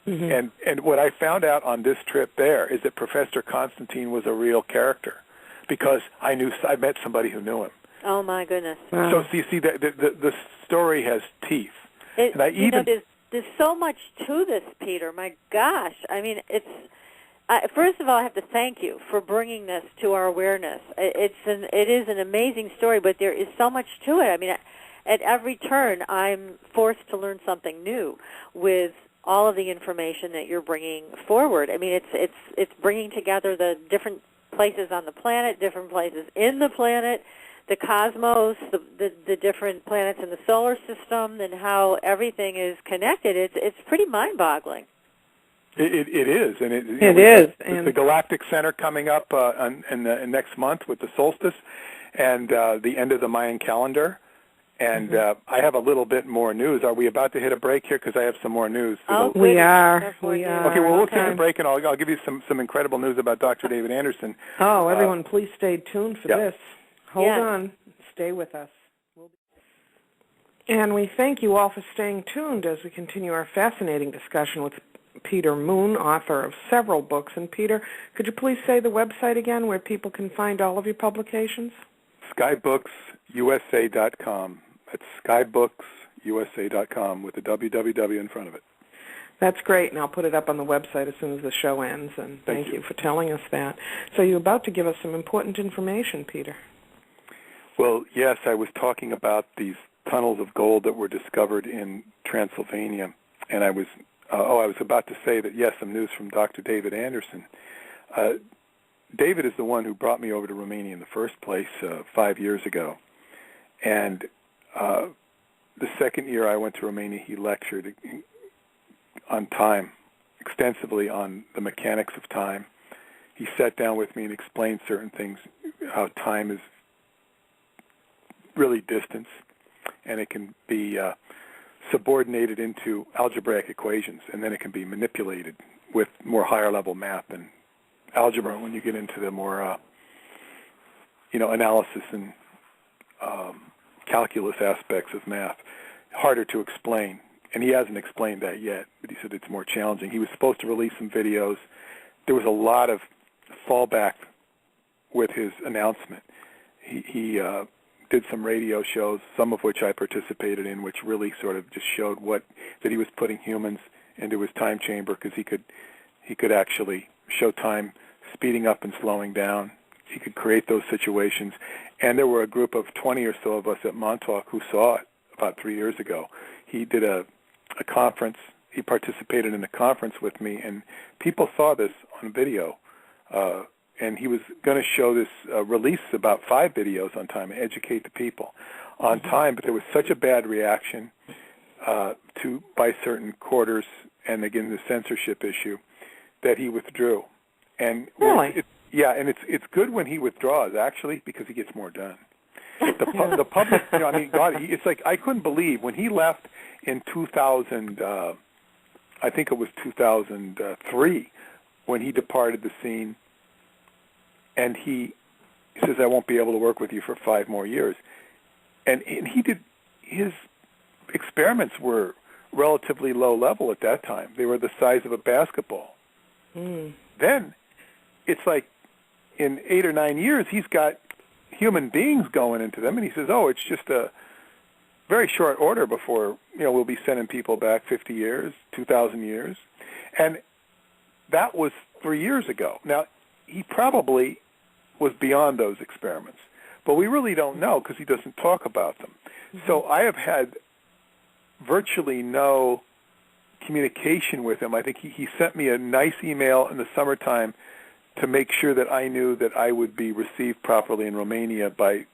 Mm-hmm. And what I found out on this trip there is that Professor Constantine was a real character, because I met somebody who knew him. Oh my goodness! Wow. So you see, the story has teeth. There's so much to this, Peter. My gosh! I mean, first of all, I have to thank you for bringing this to our awareness. It is an amazing story, but there is so much to it. I mean, at every turn, I'm forced to learn something new with all of the information that you're bringing forward. I mean, it's bringing together the different places on the planet, different places in the planet, the cosmos, the different planets in the solar system, and how everything is connected. It's pretty mind-boggling. It is, and it is. And the Galactic Center coming up in next month with the solstice, and the end of the Mayan calendar. And I have a little bit more news. Are we about to hit a break here? Because I have some more news. We are. Okay, well, we'll take a break, and I'll give you some incredible news about Dr. David Anderson. Oh, everyone, please stay tuned for this. Hold on. Stay with us. And we thank you all for staying tuned as we continue our fascinating discussion with Peter Moon, author of several books. And, Peter, could you please say the website again where people can find all of your publications? skybooks.usa.com. That's skybooks.usa.com with the www in front of it. That's great, and I'll put it up on the website as soon as the show ends, and thank you for telling us that. So you're about to give us some important information, Peter. Well, yes, I was talking about these tunnels of gold that were discovered in Transylvania, and I was about to say that, yes, some news from Dr. David Anderson. David is the one who brought me over to Romania in the first place 5 years ago. And the second year I went to Romania, he lectured on time extensively on the mechanics of time. He sat down with me and explained certain things, how time is really distance, and it can be subordinated into algebraic equations, and then it can be manipulated with more higher-level math and algebra when you get into the more, analysis and calculus aspects of math. Harder to explain, and he hasn't explained that yet, but he said it's more challenging. He was supposed to release some videos. There was a lot of fallback with his announcement. He did some radio shows, some of which I participated in, which really sort of just showed that he was putting humans into his time chamber, because he could actually show time speeding up and slowing down. He could create those situations. And there were a group of 20 or so of us at Montauk who saw it about 3 years ago. He did a conference. He participated in a conference with me, and people saw this on video. And he was going to show this, release about 5 videos on time and educate the people on time, but there was such a bad reaction by certain quarters, and again the censorship issue, that he withdrew. And really? And it's good when he withdraws, actually, because he gets more done. The public, it's like I couldn't believe when he left in 2000. I think it was 2003 when he departed the scene, and he says, "I won't be able to work with you for 5 more years." And he did, his experiments were relatively low level at that time. They were the size of a basketball. Then it's like in 8 or 9 years, he's got human beings going into them, and he says, "Oh, it's just a very short order before we'll be sending people back 50 years, 2,000 years," and that was 3 years ago. Now, he probably was beyond those experiments, but we really don't know because he doesn't talk about them. So I have had virtually no communication with him. I think he sent me a nice email in the summertime to make sure that I knew that I would be received properly in Romania by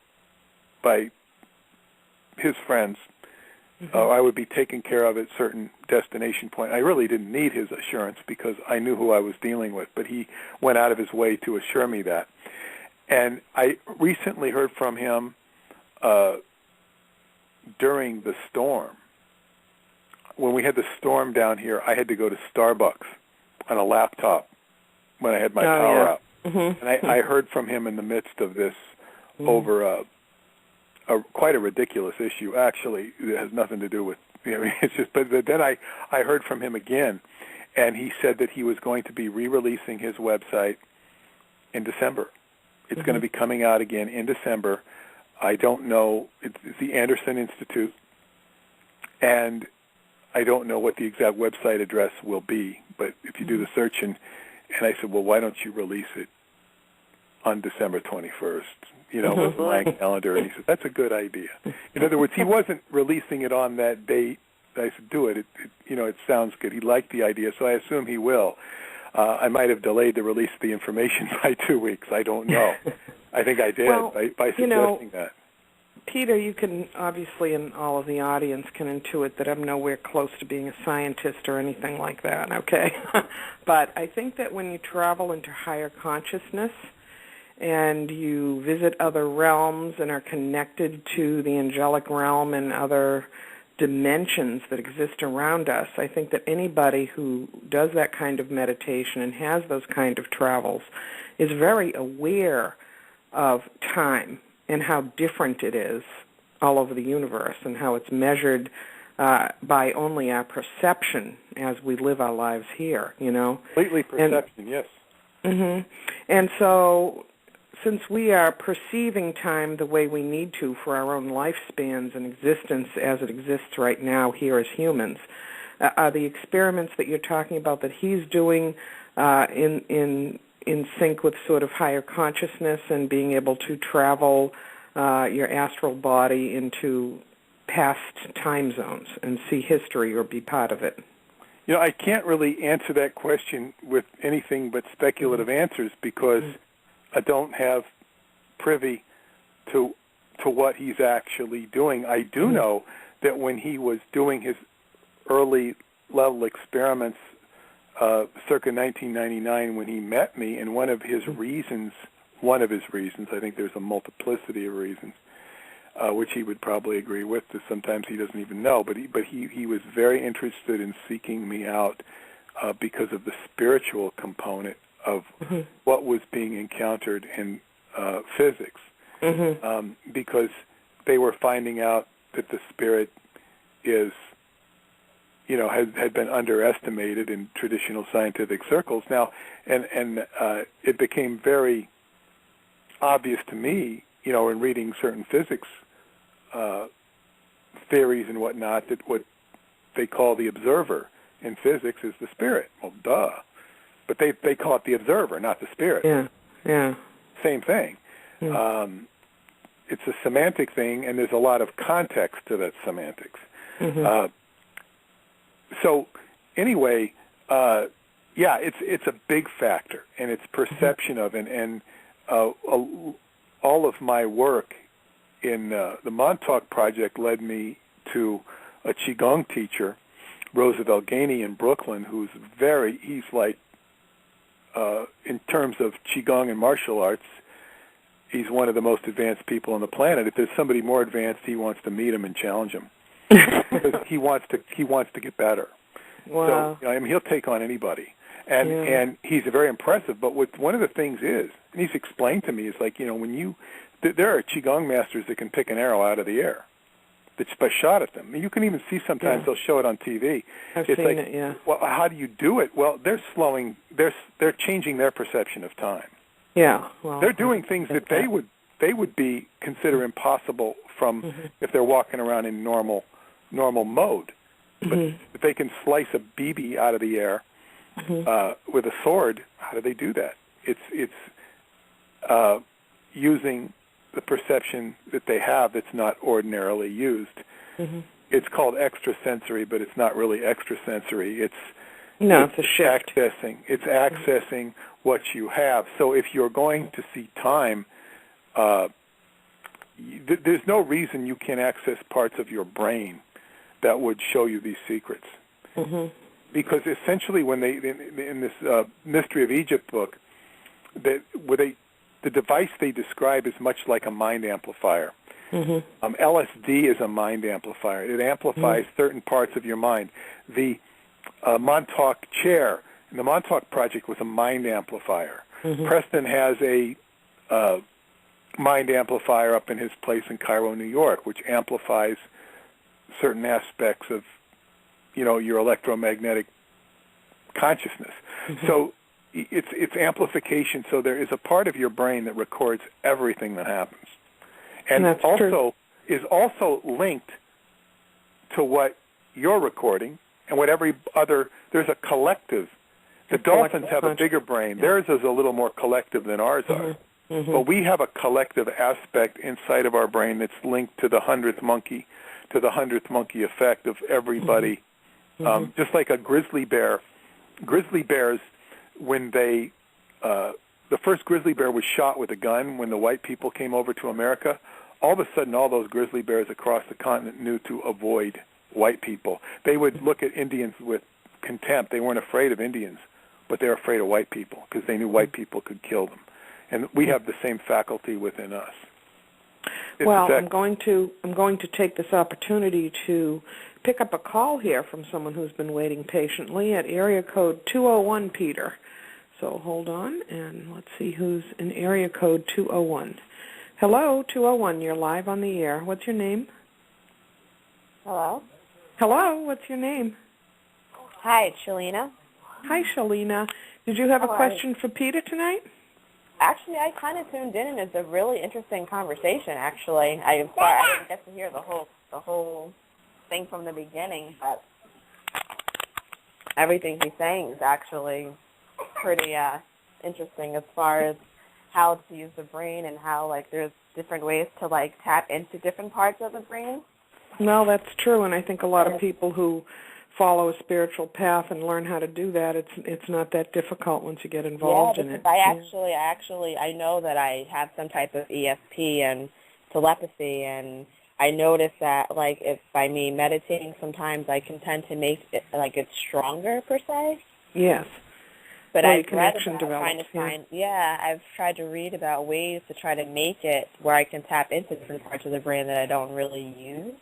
his friends. I would be taken care of at certain destination point. I really didn't need his assurance because I knew who I was dealing with, but he went out of his way to assure me that. And I recently heard from him during the storm. When we had the storm down here, I had to go to Starbucks on a laptop when I had my power out. And I heard from him in the midst of this over quite a ridiculous issue. Actually, it has nothing to do with, it's just, but then I heard from him again, and he said that he was going to be re-releasing his website in December. It's going to be coming out again in December. I don't know. It's the Anderson Institute, and I don't know what the exact website address will be, but if you do the search, and I said, well, why don't you release it on December 21st, with the blank calendar? And he said, that's a good idea. In other words, he wasn't releasing it on that date. I said, do it. It sounds good. He liked the idea, so I assume he will. I might have delayed the release of the information by 2 weeks. I don't know. I think I did by suggesting that. Peter, you can obviously, and all of the audience can intuit that I'm nowhere close to being a scientist or anything like that, okay? But I think that when you travel into higher consciousness and you visit other realms and are connected to the angelic realm and other dimensions that exist around us, I think that anybody who does that kind of meditation and has those kind of travels is very aware of time and how different it is all over the universe and how it's measured by only our perception as we live our lives here, Completely perception, yes. And so since we are perceiving time the way we need to for our own lifespans and existence as it exists right now here as humans, are the experiments that you're talking about that he's doing in sync with sort of higher consciousness and being able to travel your astral body into past time zones and see history or be part of it? I can't really answer that question with anything but speculative answers because I don't have privy to what he's actually doing. I do know that when he was doing his early level experiments circa 1999 when he met me, and one of his reasons, I think there's a multiplicity of reasons, which he would probably agree with, that sometimes he doesn't even know, but he was very interested in seeking me out because of the spiritual component of what was being encountered in physics, because they were finding out that the spirit is, had been underestimated in traditional scientific circles. Now, and it became very obvious to me, in reading certain physics theories and whatnot, that what they call the observer in physics is the spirit. Well, duh. But they call it the observer, not the spirit. Yeah. Same thing. It's a semantic thing, and there's a lot of context to that semantics. So anyway, it's a big factor, and it's perception of it, and all of my work in the Montauk Project led me to a Qigong teacher, Roosevelt Gainey in Brooklyn, he's like, in terms of Qigong and martial arts, he's one of the most advanced people on the planet. If there's somebody more advanced, he wants to meet him and challenge him. Because he wants to get better. Wow. So he'll take on anybody, and he's very impressive. But one of the things is, and he's explained to me, is like when there are Qigong masters that can pick an arrow out of the air, that's by shot at them. I mean, you can even see sometimes they'll show it on TV. I've seen it. Yeah. Well, how do you do it? Well, they're changing their perception of time. Yeah. Well, they're doing things that they would consider impossible from if they're walking around in normal mode. But if they can slice a BB out of the air with a sword, how do they do that? It's using the perception that they have that's not ordinarily used. It's called extrasensory, but it's not really extrasensory. It's a shift. It's accessing what you have. So if you're going to see time, there's no reason you can't access parts of your brain that would show you these secrets. Because essentially when in this Mystery of Egypt book, the device they describe is much like a mind amplifier. LSD is a mind amplifier. It amplifies certain parts of your mind. The Montauk chair in the Montauk Project was a mind amplifier. Preston has a mind amplifier up in his place in Cairo, New York, which amplifies certain aspects of, your electromagnetic consciousness. So it's amplification. So there is a part of your brain that records everything that happens, and is also linked to what you're recording and what there's a collective. The dolphins have a bigger brain. Theirs is a little more collective than ours are. But we have a collective aspect inside of our brain that's linked to the 100th monkey, effect of everybody. Just like a grizzly bear. Grizzly bears, when the first grizzly bear was shot with a gun when the white people came over to America, all of a sudden all those grizzly bears across the continent knew to avoid white people. They would look at Indians with contempt. They weren't afraid of Indians, but they were afraid of white people because they knew white people could kill them. And we have the same faculty within us. Well, I'm going to take this opportunity to pick up a call here from someone who's been waiting patiently at area code 201, Peter. So hold on, and let's see who's in area code 201. Hello, 201, you're live on the air. What's your name? Hello? Hello, what's your name? Hi, it's Shalina. Hi, Shalina. Did you have a question for Peter tonight? Actually, I kind of tuned in, and it's a really interesting conversation, actually. I'm sorry I didn't get to hear the whole thing from the beginning, but everything he's saying is actually pretty interesting as far as how to use the brain and how, there's different ways to, tap into different parts of the brain. No, that's true, and I think a lot of people who follow a spiritual path and learn how to do that, it's not that difficult once you get involved in it. I know that I have some type of ESP and telepathy, and I notice that, if by me meditating, sometimes I can tend to make it, it's stronger, per se. Yes. But Well, I've read connection about trying to develops, find, I've tried to read about ways to try to make it where I can tap into different parts of the brain that I don't really use.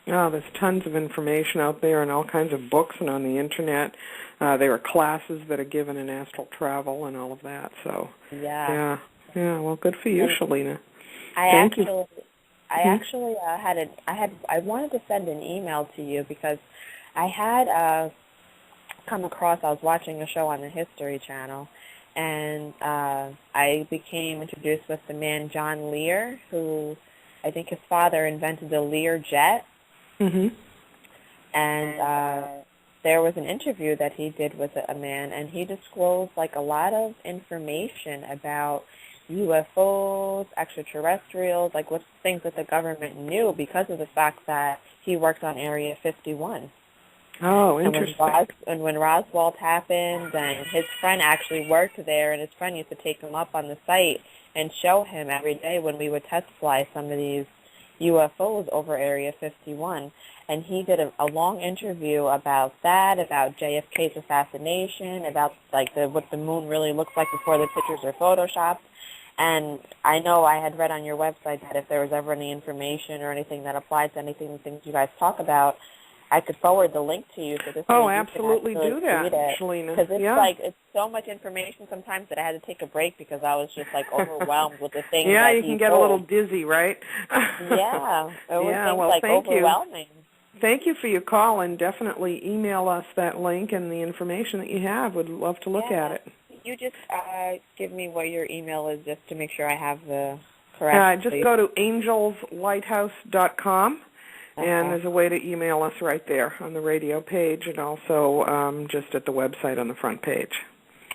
Oh, there's tons of information out there and all kinds of books and on the Internet. There are classes that are given in astral travel and all of that. So, yeah. Well, good for you, Shalina. I wanted to send an email to you because I had I was watching a show on the History Channel, and I became introduced with the man John Lear, who I think his father invented the Lear jet. Mm-hmm. And there was an interview that he did with a man, and he disclosed like a lot of information about UFOs, extraterrestrials, like what things that the government knew because of the fact that he worked on Area 51. Oh, interesting. And when Roswell happened, and his friend actually worked there, and his friend used to take him up on the site and show him every day when we would test fly some of these UFOs over Area 51. And he did a long interview about that, about JFK's assassination, about like what the moon really looks like before the pictures are photoshopped. And I know I had read on your website that if there was ever any information or anything that applied to anything, the things you guys talk about, I could forward the link to you so this way absolutely you can do that, Shalina. Because it's so much information sometimes that I had to take a break because I was just like overwhelmed with the things that he told. You can get a little dizzy, right? It was things thank overwhelming. Thank you for your call, and definitely email us that link and the information that you have. We'd love to look at it. You just give me what your email is just to make sure I have the correct. Just go to angelslighthouse.com. And there's a way to email us right there on the radio page and also just at the website on the front page.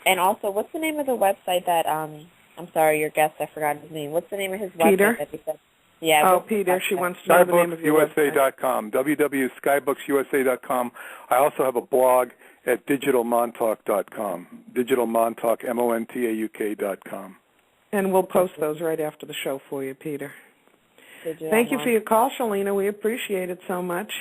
And also, what's the name of the website that, I'm sorry, your guest, I forgot his name. What's the name of his website? Peter? That he said? Yeah. Peter, she wants to know the name of your website. Skybooks.com, www.skybooks.usa.com. I also have a blog at digitalmontauk.com, digitalmontauk, montauk.com. And we'll post those right after the show for you, Peter. Thank you for your call, Shalina. We appreciate it so much.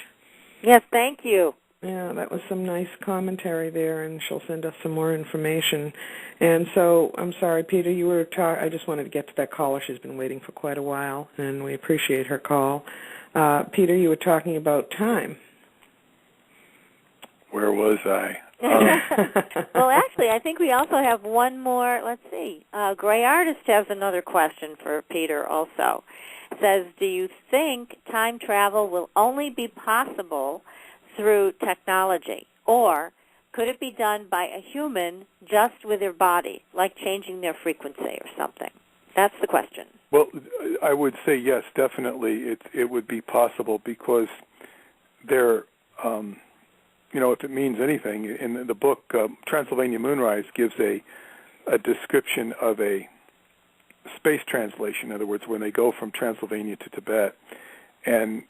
Yes, thank you. Yeah, that was some nice commentary there, and she'll send us some more information. And so, I'm sorry, Peter, you were I just wanted to get to that caller. She's been waiting for quite a while, and we appreciate her call. Peter, you were talking about time. Where was I? Well, actually, I think we also have one more. Let's see. Gray Artist has another question for Peter also. Says, do you think time travel will only be possible through technology, or could it be done by a human just with their body, like changing their frequency or something? That's the question. Well, I would say yes, definitely. It would be possible because there, if it means anything, in the book Transylvania Moonrise gives a description of a space translation, in other words, when they go from Transylvania to Tibet, and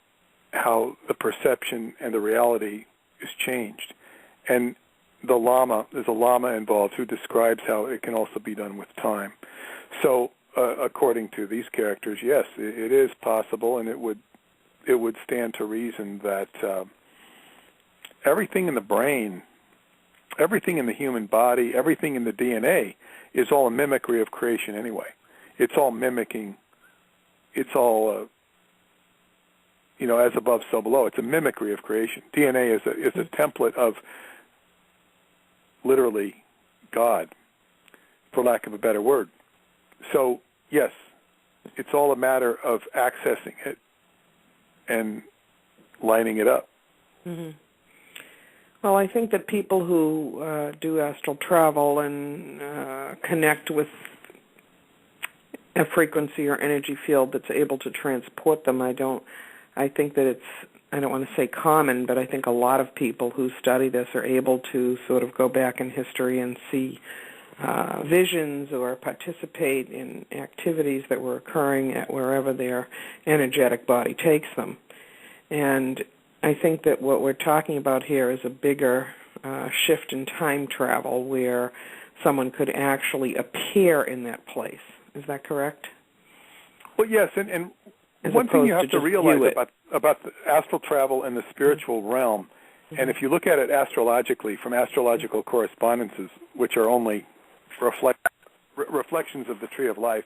how the perception and the reality is changed. And there's a lama involved who describes how it can also be done with time. So, according to these characters, yes, it is possible, and it would stand to reason that everything in the brain, everything in the human body, everything in the DNA is all a mimicry of creation anyway. It's all mimicking. It's all, as above, so below. It's a mimicry of creation. DNA is a template of literally God, for lack of a better word. So, yes, it's all a matter of accessing it and lining it up. Mm-hmm. Well, I think that people who do astral travel and connect with a frequency or energy field that's able to transport them, I don't want to say common, but I think a lot of people who study this are able to sort of go back in history and see visions or participate in activities that were occurring at wherever their energetic body takes them. And I think that what we're talking about here is a bigger shift in time travel where someone could actually appear in that place. Is that correct? Well, yes, and one thing you have to realize about the astral travel and the spiritual realm And if you look at it astrologically, from astrological correspondences, which are only reflections of the tree of life,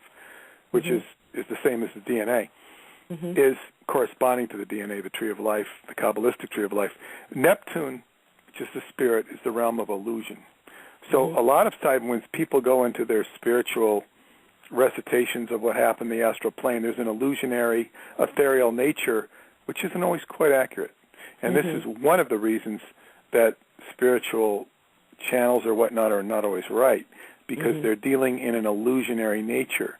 which is the same as the DNA, is corresponding to the DNA, the tree of life, the Kabbalistic tree of life. Neptune, which is the spirit, is the realm of illusion. So a lot of times when people go into their spiritual recitations of what happened in the astral plane, there's an illusionary, ethereal nature, which isn't always quite accurate. And this is one of the reasons that spiritual channels or whatnot are not always right, because they're dealing in an illusionary nature.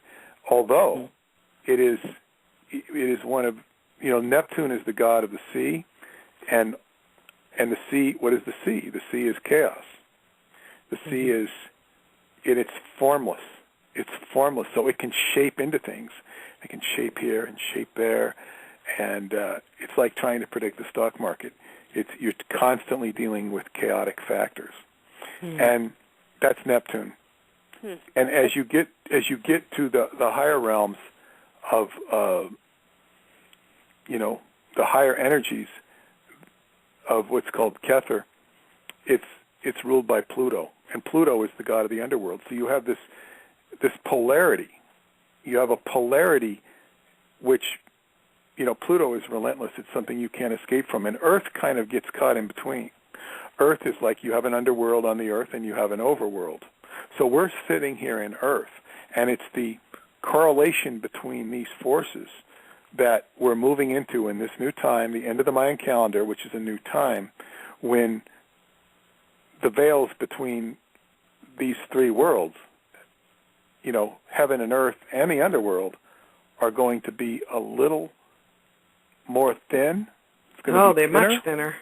Although it is one of, Neptune is the god of the sea, and the sea, what is the sea? The sea is chaos. The sea is, it's formless. It's formless, so it can shape into things. It can shape here and shape there, and it's like trying to predict the stock market. You're constantly dealing with chaotic factors, and that's Neptune. And as you get to the higher realms of the higher energies of what's called Kether, it's ruled by Pluto, and Pluto is the god of the underworld. So you have this polarity. You have a polarity which, Pluto is relentless. It's something you can't escape from. And Earth kind of gets caught in between. Earth is like you have an underworld on the Earth and you have an overworld. So we're sitting here in Earth, and it's the correlation between these forces that we're moving into in this new time, the end of the Mayan calendar, which is a new time, when the veils between these three worlds, heaven and earth and the underworld, are going to be a little more thin. It's going to be they're thinner, much thinner.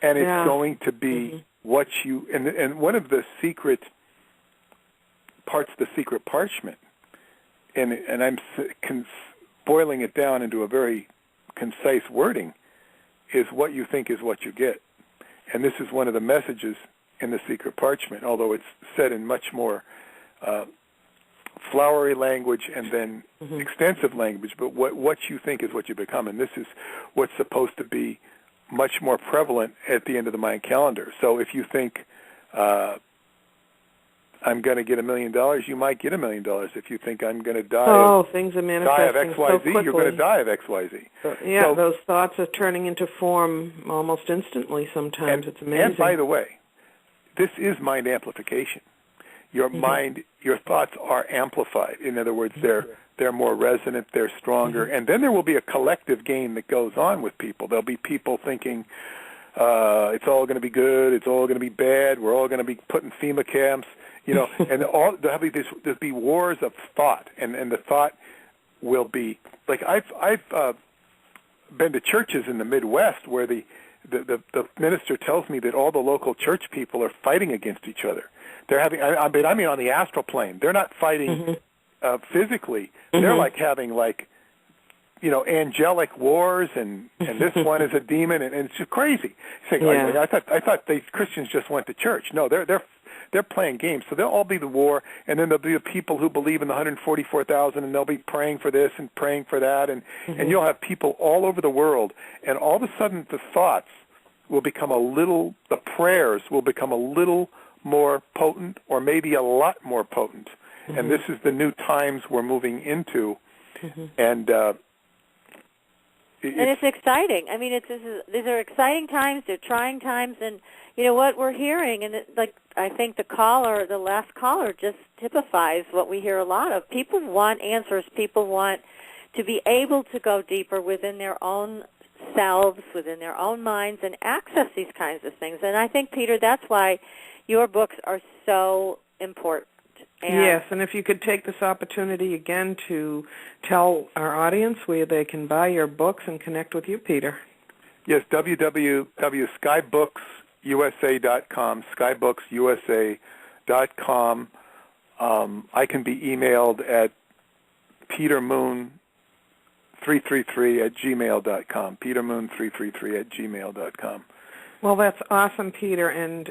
And it's going to be what you, and one of the secret parts of the secret parchment, and I'm boiling it down into a very concise wording, is what you think is what you get. And this is one of the messages in the secret parchment, although it's said in much more flowery language and then extensive language, but what you think is what you become. And this is what's supposed to be much more prevalent at the end of the Mayan calendar. So if you think, I'm going to get $1 million, you might get $1 million. If you think I'm going to die, things are die manifesting of XYZ, so quickly. you're going to die of XYZ. So, those thoughts are turning into form almost instantly sometimes. It's amazing. And by the way, this is mind amplification. Your mind, your thoughts are amplified. In other words, they're more resonant, they're stronger. And then there will be a collective game that goes on with people. There'll be people thinking, it's all going to be good, it's all going to be bad, we're all going to be put in FEMA camps, and there'll be wars of thought, and the thought will be, like I've been to churches in the Midwest where the minister tells me that all the local church people are fighting against each other. They're having, I mean on the astral plane. They're not fighting physically. They're like having angelic wars, and this one is a demon, and it's just crazy. Saying, I thought these Christians just went to church. No, they're playing games. So they'll all be the war, and then there'll be the people who believe in the 144,000, and they'll be praying for this and praying for that, and you'll have people all over the world, and all of a sudden the thoughts will become the prayers will become a little more potent, or maybe a lot more potent. And this is the new times we're moving into, and it's exciting. I mean, these are exciting times. They're trying times, and what we're hearing, and I think the last caller just typifies what we hear a lot of. People want answers. People want to be able to go deeper within their own selves, within their own minds, and access these kinds of things. And I think, Peter, that's why your books are so important. Yes, and if you could take this opportunity again to tell our audience where they can buy your books and connect with you, Peter. Yes, www.skybooks.usa.com, skybooks.usa.com. I can be emailed at petermoon333@gmail.com, petermoon333@gmail.com. Well, that's awesome, Peter. And,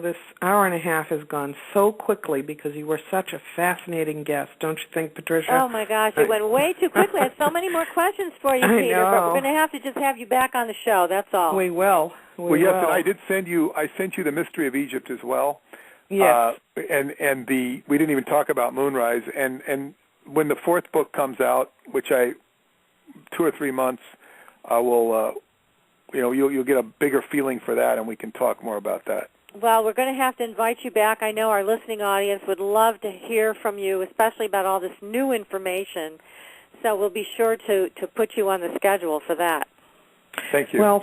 this hour and a half has gone so quickly because you were such a fascinating guest, don't you think, Patricia? Oh, my gosh, it went way too quickly. I had so many more questions for you, I Peter, know. but we're going to have to just have you back on the show, that's all. We will. Well, yes, and I did send you the Mystery of Egypt as well. Yes. And we didn't even talk about Moonrise. And when the fourth book comes out, which 2 or 3 months, I will, you'll get a bigger feeling for that, and we can talk more about that. Well, we're going to have to invite you back. I know our listening audience would love to hear from you, especially about all this new information. So we'll be sure to put you on the schedule for that. Thank you. Well,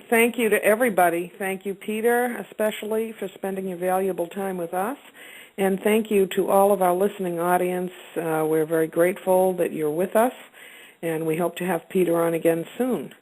thank you to everybody. Thank you, Peter, especially for spending your valuable time with us. And thank you to all of our listening audience. We're very grateful that you're with us, and we hope to have Peter on again soon.